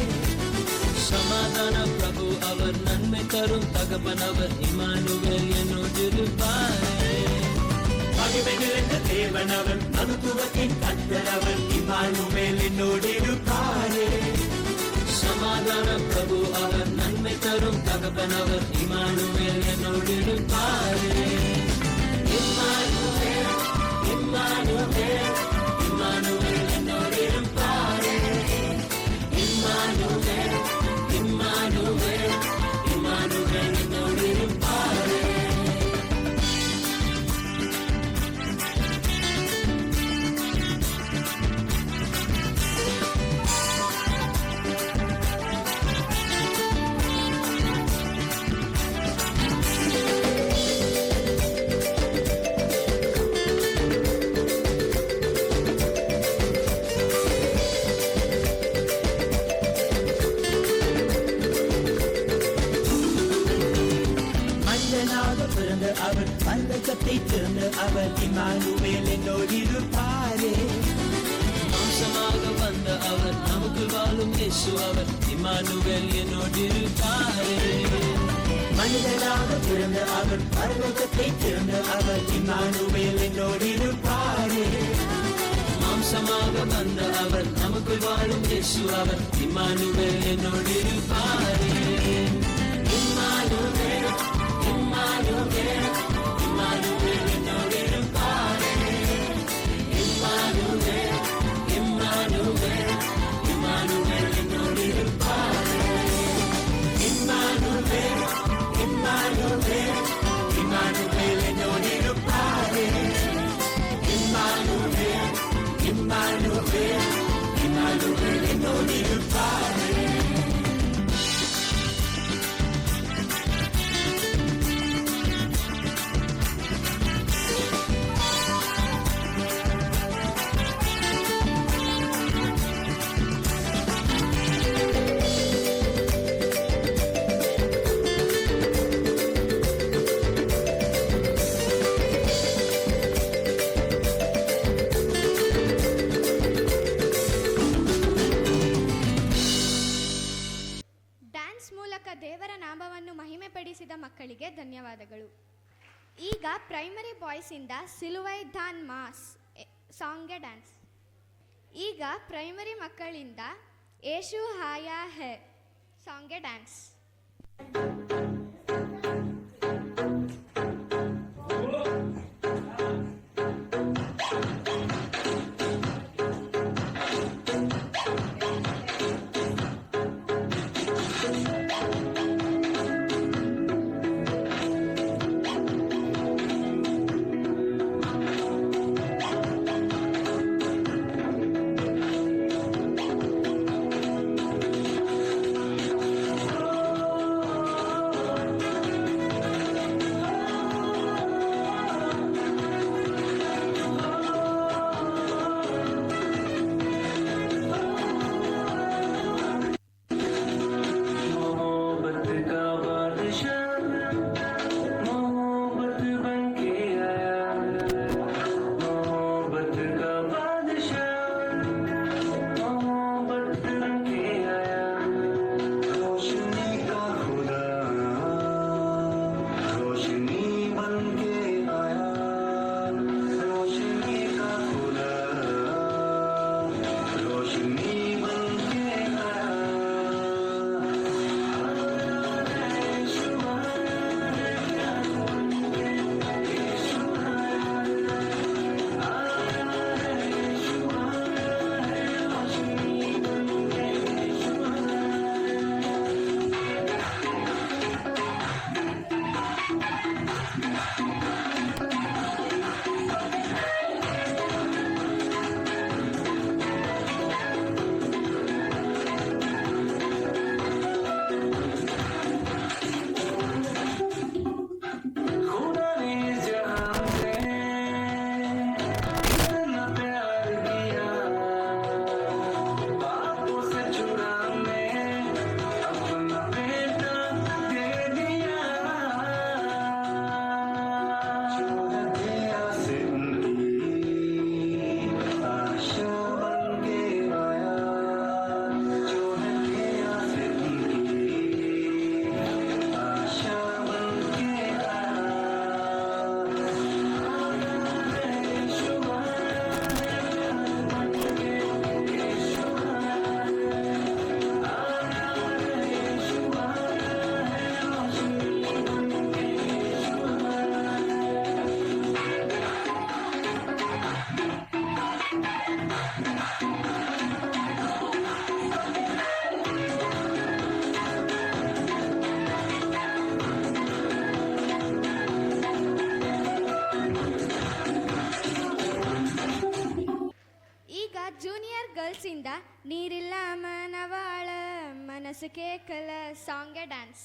சமாதான பிரபு அவர், நன்மை தரும் தகப்பன் அவர், இம்மானுவேல் என்னோடிருப்பாரே. மகிமை நிறைந்த தேவனவர் மகத்துவத்தின் கர்த்தர் அவர், இம்மானுவேல் என்னோடிருப்பாரே. சமாதான பிரபு அவர், நன்மை தரும் தகப்பன் அவர், இம்மானுவேல் என்னோடிருப்பாரே. இம்மானுவேல் இம்மானுவேல் இம்மானுவேல் என்னோடிருப்பாரே. இம்மானுவேல் இம்மானுவேல் இம்மானுவேல் என்னோடிருப்பாரே. பிறந்த அவர், பல்லக்கத்தை திறந்த அவர், இம்மானுவேல் என்னோடிருப்பாரே. மாம்சமாக வந்த அவர், நமக்கு வாழும் இயேசு அவர், இம்மானுவேல் என்னோடிருப்பாரே. மனிதனாக பிறந்த அவர், பரலோகத்தை திறந்த அவர், இம்மானுவேல் என்னோடிருப்பாரே. மாம்சமாக வந்த அவர், நமக்கு வாழும் இயேசு அவர், இம்மானுவேல் என்னோடிருப்பாரே. இம்மானுவேல் இம்மானுவேல் இம்மானுவேல் என்னோடிருப்பாரே. இம்மானுவேல் இம்மானுவேல் இம்மானுவேல் என்னோடிருப்பாரே. இம்மானுவேல் இம்மானுவேல் இம்மானுவேல் என்னோடிருப்பாரே. இம்மானுவேல் இம்மானுவேல் இம்மானுவேல் என்னோடிருப்பாரே. ದೇವರ ನಾಮವನ್ನು ಮಹಿಮೆಪಡಿಸಿದ ಮಕ್ಕಳಿಗೆ ಧನ್ಯವಾದಗಳು. ಈಗ ಪ್ರೈಮರಿ ಬಾಯ್ಸಿಂದ ಸಿಲುವೈ ಧಾನ್ ಮಾಸ್ ಸಾಂಗ್ಗೆ ಡ್ಯಾನ್ಸ್. ಈಗ ಪ್ರೈಮರಿ ಮಕ್ಕಳಿಂದ ಯೇಸು ಆಯಾ ಹೈ ಸಾಂಗ್ಗೆ ಡ್ಯಾನ್ಸ್. ಜೂನಿಯರ್ ಗರ್ಲ್ಸಿಂದ ನೀರಿಲ್ಲ ಮನವಾಳ ಮನಸ್ಸು ಕೇಕಲ ಸಾಂಗ್ಗೆ ಡ್ಯಾನ್ಸ್.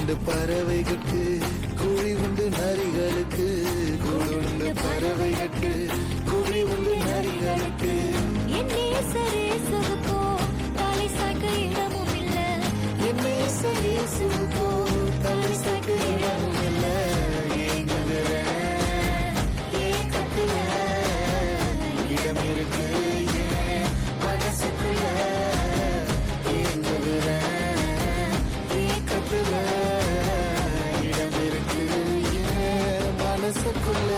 கூடுண்டு பறவைகளுக்கு குழி உண்டு நரிகளுக்கு கூடுண்டு பறவைகளுக்கு குழி உண்டு நரிகளுக்கு என் நேசரேசுவுக்கோ தலை சாய்க்க இடமும் இல்ல என் நேசரேசுவுக்கோ தலை சாய்க்க இடமும் இல்ல ஏங்குகிற ஏக்கத்துல இடம் இருக்கு என் மனசுக்குள்ள ஏங்குகிற ஏக்கத்துல இடம் இருக்கு என் மனசுக்குள்ள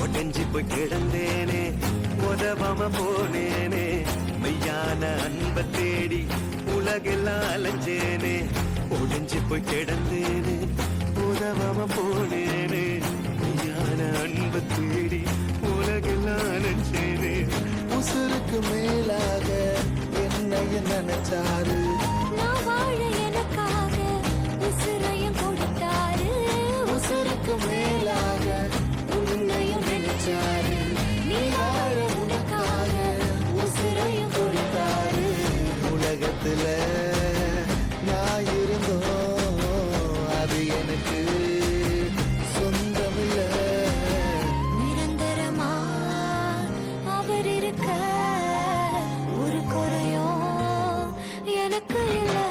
ஒடஞ்சி போய் கிடந்தேனே உதவாம போனேனே மெய்யான அன்பை தேடி உலகெல்லாம் அலைஞ்சேனே ஒடஞ்சி போய் கிடந்தேனே உதவாம போனேனே மெய்யான அன்பை தேடி உலகெல்லாம் அலைஞ்சேனே உசுருக்கு மேலாக என்னைய நினைச்சாரு நான் வாழ எனக்காக உசுரையும் கொடுத்தாரு உசுருக்கு மேலாக உன்னையும் நினைச்சாரு நீ வாழ உனக்காக உசுரையும் கொடுத்தாரு உலகத்துல நான் இருந்தோம் அது எனக்கு சொந்தமில்ல நிரந்தரமா அவர் இருக்க ஒரு குறையும் எனக்கு இல்லை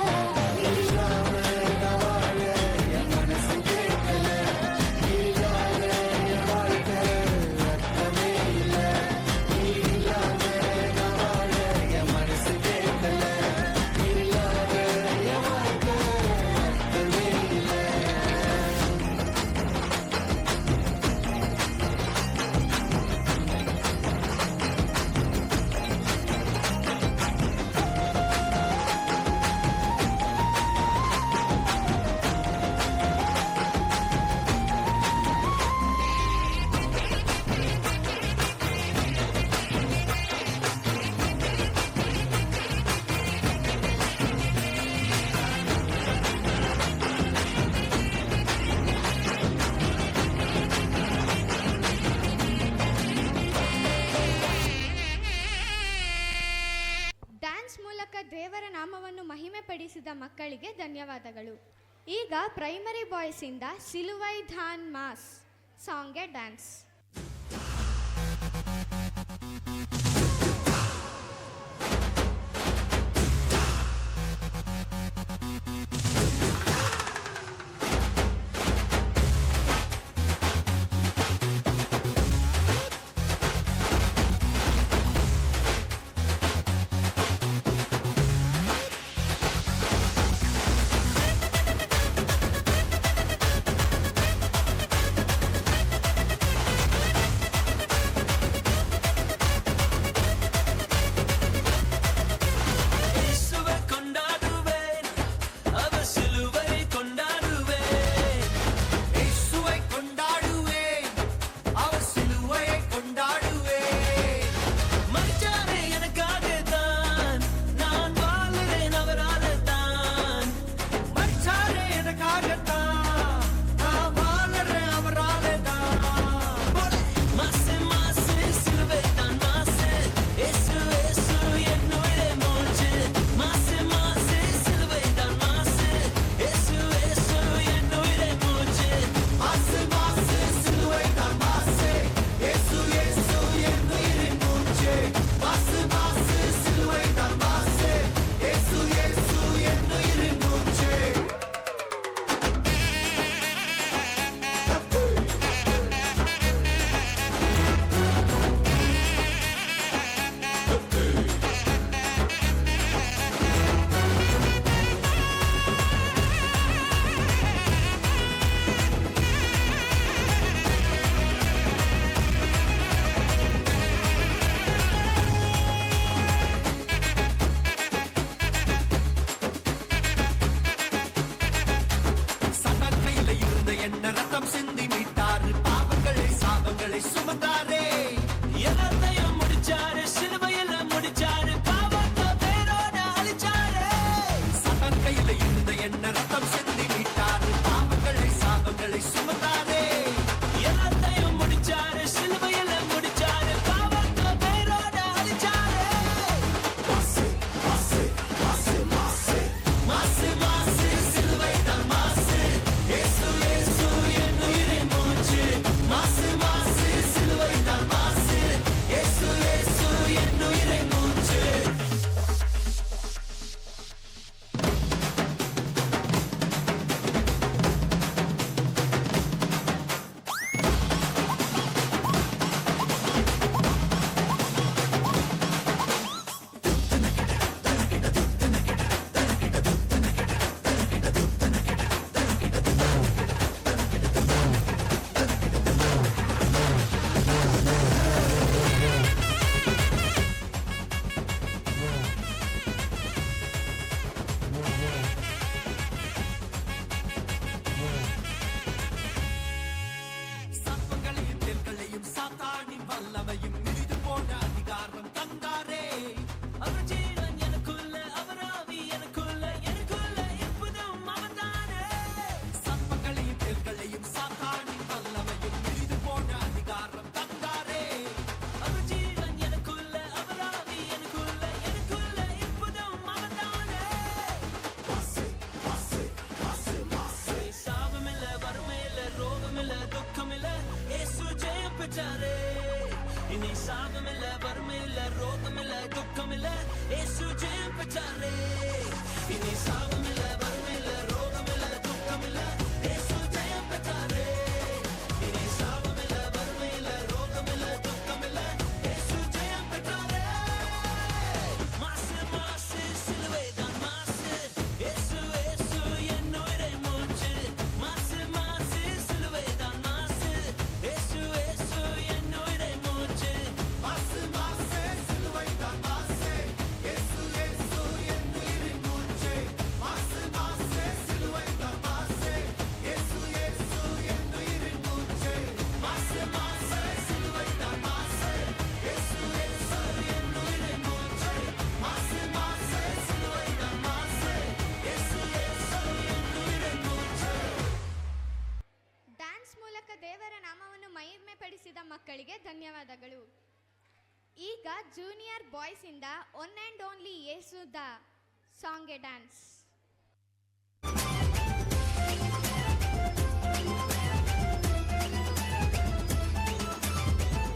ದೇವರ ನಾಮವನ್ನು ಮಹಿಮೆಪಡಿಸಿದ ಮಕ್ಕಳಿಗೆ ಧನ್ಯವಾದಗಳು. ಈಗ ಪ್ರೈಮರಿ ಬಾಯ್ಸಿಂದ ಸಿಲುವೈ ಧಾನ್ ಮಾಸ್ ಸಾಂಗ್ಗೆ ಡ್ಯಾನ್ಸ್. ಧನ್ಯವಾದಗಳು. ಈಗ ಜೂನಿಯರ್ ಬಾಯ್ಸ್ ಇಂದ one and only Yesu the song A dance.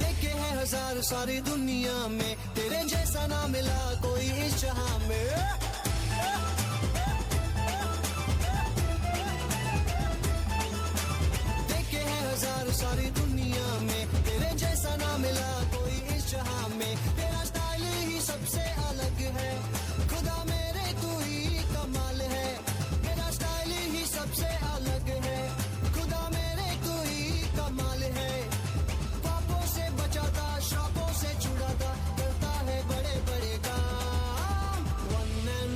देखे हैं हजार सारी दुनिया में, तेरे जैसा ना मिला कोई इस जहां में. देखे हैं हजार सारी दुनिया में, तेरे जैसा ना मिला कोई इस जहां में. तेरा स्टाइल ही सबसे अलग है, खुदा मेरे तू ही कमाल है. मेरा स्टाइल ही सबसे अलग है, खुदा मेरे तू ही कमाल है. पापों से बचाता, श्रापों से छुड़ाता, करता है बड़े बड़े काम. वन एंड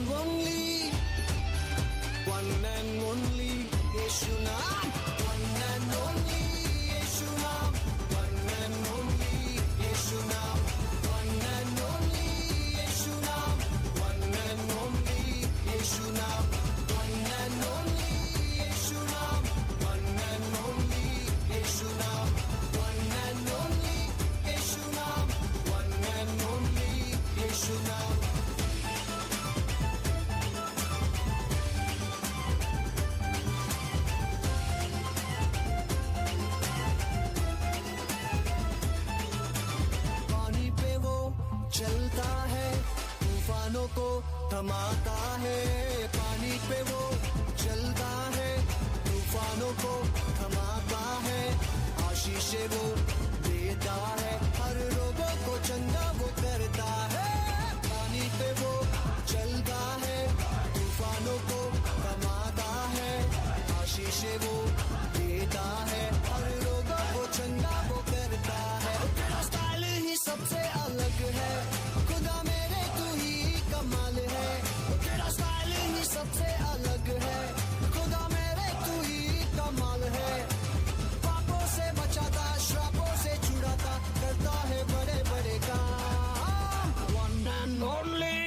ओनली यीशु नाम. वन एंड ओनली यीशु नाम. वन एंड ओनली यीशु नाम. वन एंड ओनली यीशु नाम. वन एंड ओनली यीशु नाम. वन एंड ओनली यीशु नाम. वन एंड ओनली यीशु नाम. वन एंड ओनली यीशु नाम. वन एंड ओनली यीशु नाम. पानी पे वो चलता है, तूफानों को थमाता है. पानी पे वो चलता है, तूफानों को थमाता है. आशीषें वो देता है, हर रोगों को चंगा वो करता है. पानी पे वो चलता है, तूफानों को थमाता है. आशीषें वो देता है, हर रोगों को चंगा वो करता है. तेरा स्टाइल ही सबसे अलग है, खुदा मेरे तू ही कमाल है. तेरा स्टाइल ही सबसे अलग है, खुदा मेरे तू ही कमाल है. पापों से बचाता, श्रापों से छुड़ाता, करता है बड़े बड़े काम. One and only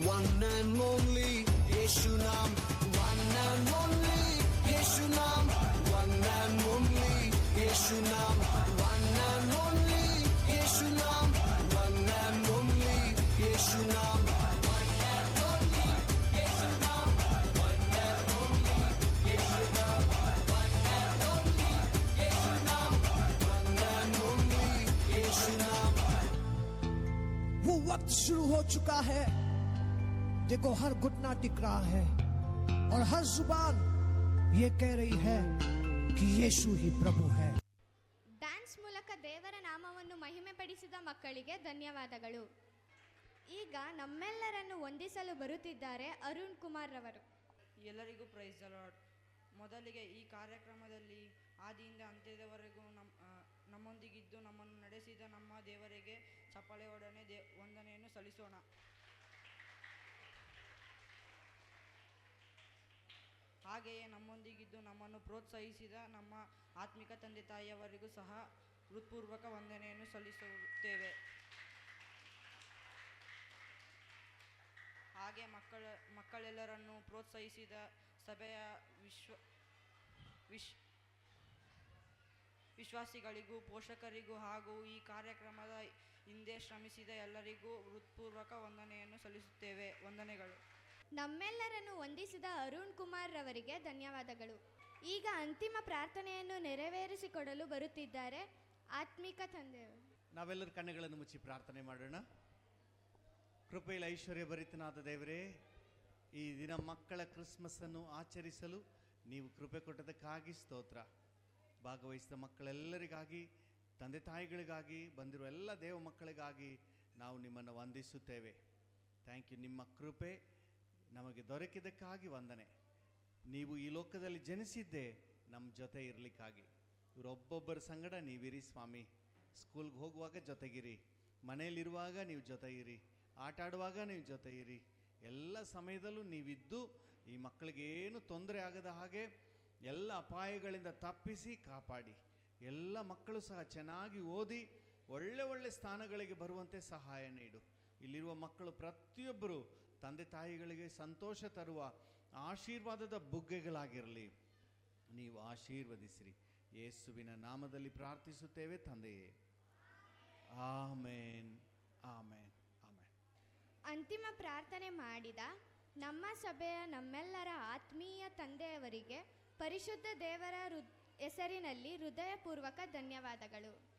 one and only यीशु नाम. वन एंड ओनली यीशु नाम. वन एंड ओनली यीशु नाम. वन एंड ओनली यीशु नाम. वन एंड ओनली यीशु नाम. वन एंड ओनली यीशु नाम. वन एंड ओनली यीशु नाम. वन एंड ओनली यीशु नाम. वन एंड ओनली यीशु नाम. वो वक्त शुरू हो चुका है, देखो हर घुटना टिक रहा है और हर जुबान ये कह रही है कि यीशु ही प्रभु है. ಡ್ಯಾನ್ಸ್ ಮೂಲಕ ದೇವರ ನಾಮವನ್ನು ಮಹಿಮೆಪಡಿಸಿದ ಮಕ್ಕಳಿಗೆ ಧನ್ಯವಾದಗಳು. ಈಗ ನಮ್ಮೆಲ್ಲರನ್ನು ವಂದಿಸಲು ಬರುತ್ತಿದ್ದಾರೆ ಅರುಣ್ ಕುಮಾರ್ ರವರು. ಎಲ್ಲರಿಗೂ ಪ್ರೈಸ್ ದ ಲಾರ್ಡ್. ಮೊದಲಿಗೆ ಈ ಕಾರ್ಯಕ್ರಮದಲ್ಲಿ ಆದಿಯಿಂದ ಅಂತ್ಯದವರೆಗೂ ನಮ್ಮೊಂದಿಗಿದ್ದು ನಮ್ಮನ್ನು ನಡೆಸಿದ ನಮ್ಮ ದೇವರಿಗೆ ಚಪ್ಪಾಳೆಯೊಡನೆ ವಂದನೆಯನ್ನು ಸಲ್ಲಿಸೋಣ. ಹಾಗೆಯೇ ನಮ್ಮೊಂದಿಗಿದ್ದು ನಮ್ಮನ್ನು ಪ್ರೋತ್ಸಾಹಿಸಿದ ನಮ್ಮ ಆತ್ಮಿಕ ತಂದೆ ತಾಯಿಯವರಿಗೂ ಸಹ ಹೃತ್ಪೂರ್ವಕ ವಂದನೆಯನ್ನು ಸಲ್ಲಿಸುತ್ತೇವೆ. ಹಾಗೆ ಮಕ್ಕಳೆಲ್ಲರನ್ನು ಪ್ರೋತ್ಸಾಹಿಸಿದ ಸಭೆಯ ವಿಶ್ವಾಸಿಗಳಿಗೂ ಪೋಷಕರಿಗೂ ಹಾಗೂ ಈ ಕಾರ್ಯಕ್ರಮದ ಹಿಂದೆ ಶ್ರಮಿಸಿದ ಎಲ್ಲರಿಗೂ ಹೃತ್ಪೂರ್ವಕ ವಂದನೆಯನ್ನು ಸಲ್ಲಿಸುತ್ತೇವೆ. ವಂದನೆಗಳು. ನಮ್ಮೆಲ್ಲರನ್ನು ವಂದಿಸಿದ ಅರುಣ್ ಕುಮಾರ್ ರವರಿಗೆ ಧನ್ಯವಾದಗಳು. ಈಗ ಅಂತಿಮ ಪ್ರಾರ್ಥನೆಯನ್ನು ನೆರವೇರಿಸಿಕೊಡಲು ಬರುತ್ತಿದ್ದಾರೆ ಆತ್ಮಿಕ ತಂದೆಯವರು. ನಾವೆಲ್ಲರ ಕಣ್ಣುಗಳನ್ನು ಮುಚ್ಚಿ ಪ್ರಾರ್ಥನೆ ಮಾಡೋಣ. ಕೃಪೆಯಲ್ಲಿ ಐಶ್ವರ್ಯ ಭರಿತನಾದ ದೇವರೇ, ಈ ದಿನ ಮಕ್ಕಳ ಕ್ರಿಸ್ಮಸ್ಸನ್ನು ಆಚರಿಸಲು ನೀವು ಕೃಪೆ ಕೊಟ್ಟದಕ್ಕಾಗಿ ಸ್ತೋತ್ರ. ಭಾಗವಹಿಸಿದ ಮಕ್ಕಳೆಲ್ಲರಿಗಾಗಿ, ತಂದೆ ತಾಯಿಗಳಿಗಾಗಿ, ಬಂದಿರುವ ಎಲ್ಲ ದೇವ ಮಕ್ಕಳಿಗಾಗಿ ನಾವು ನಿಮ್ಮನ್ನು ವಂದಿಸುತ್ತೇವೆ. Thank you. ನಿಮ್ಮ ಕೃಪೆ ನಮಗೆ ದೊರಕಿದ್ದಕ್ಕಾಗಿ ವಂದನೆ. ನೀವು ಈ ಲೋಕದಲ್ಲಿ ಜನಿಸಿದ್ದೇ ನಮ್ಮ ಜೊತೆ ಇರಲಿಕ್ಕಾಗಿ. ಇವರೊಬ್ಬೊಬ್ಬರ ಸಂಗಡ ನೀವಿರಿ ಸ್ವಾಮಿ. ಸ್ಕೂಲ್ಗೆ ಹೋಗುವಾಗ ಜೊತೆಗಿರಿ, ಮನೆಯಲ್ಲಿರುವಾಗ ನೀವು ಜೊತೆಗಿರಿ, ಆಟ ಆಡುವಾಗ ನೀವು ಜೊತೆ ಇರಿ. ಎಲ್ಲ ಸಮಯದಲ್ಲೂ ನೀವಿದ್ದು ಈ ಮಕ್ಕಳಿಗೆ ಏನು ತೊಂದರೆ ಆಗದ ಹಾಗೆ ಎಲ್ಲ ಅಪಾಯಗಳಿಂದ ತಪ್ಪಿಸಿ ಕಾಪಾಡಿ. ಎಲ್ಲ ಮಕ್ಕಳು ಸಹ ಚೆನ್ನಾಗಿ ಓದಿ ಒಳ್ಳೆ ಒಳ್ಳೆ ಸ್ಥಾನಗಳಿಗೆ ಬರುವಂತೆ ಸಹಾಯ ನೀಡು. ಇಲ್ಲಿರುವ ಮಕ್ಕಳು ಪ್ರತಿಯೊಬ್ಬರು ತಂದೆ ತಾಯಿಗಳಿಗೆ ಸಂತೋಷ ತರುವ ಆಶೀರ್ವಾದದ ಬುಗ್ಗೆಗಳಾಗಿರಲಿ. ನೀವು ಆಶೀರ್ವದಿಸಿರಿ. ಯೇಸುವಿನ ನಾಮದಲ್ಲಿ ಪ್ರಾರ್ಥಿಸುತ್ತೇವೆ ತಂದೆಯೇ, ಆಮೇನ್, ಆಮೇನ್, ಆಮೇನ್. ಅಂತಿಮ ಪ್ರಾರ್ಥನೆ ಮಾಡಿದ ನಮ್ಮ ಸಭೆಯ ನಮ್ಮೆಲ್ಲರ ಆತ್ಮೀಯ ತಂದೆಯವರಿಗೆ ಪರಿಶುದ್ಧ ದೇವರ ಹೆಸರಿನಲ್ಲಿ ಹೃದಯಪೂರ್ವಕ ಧನ್ಯವಾದಗಳು.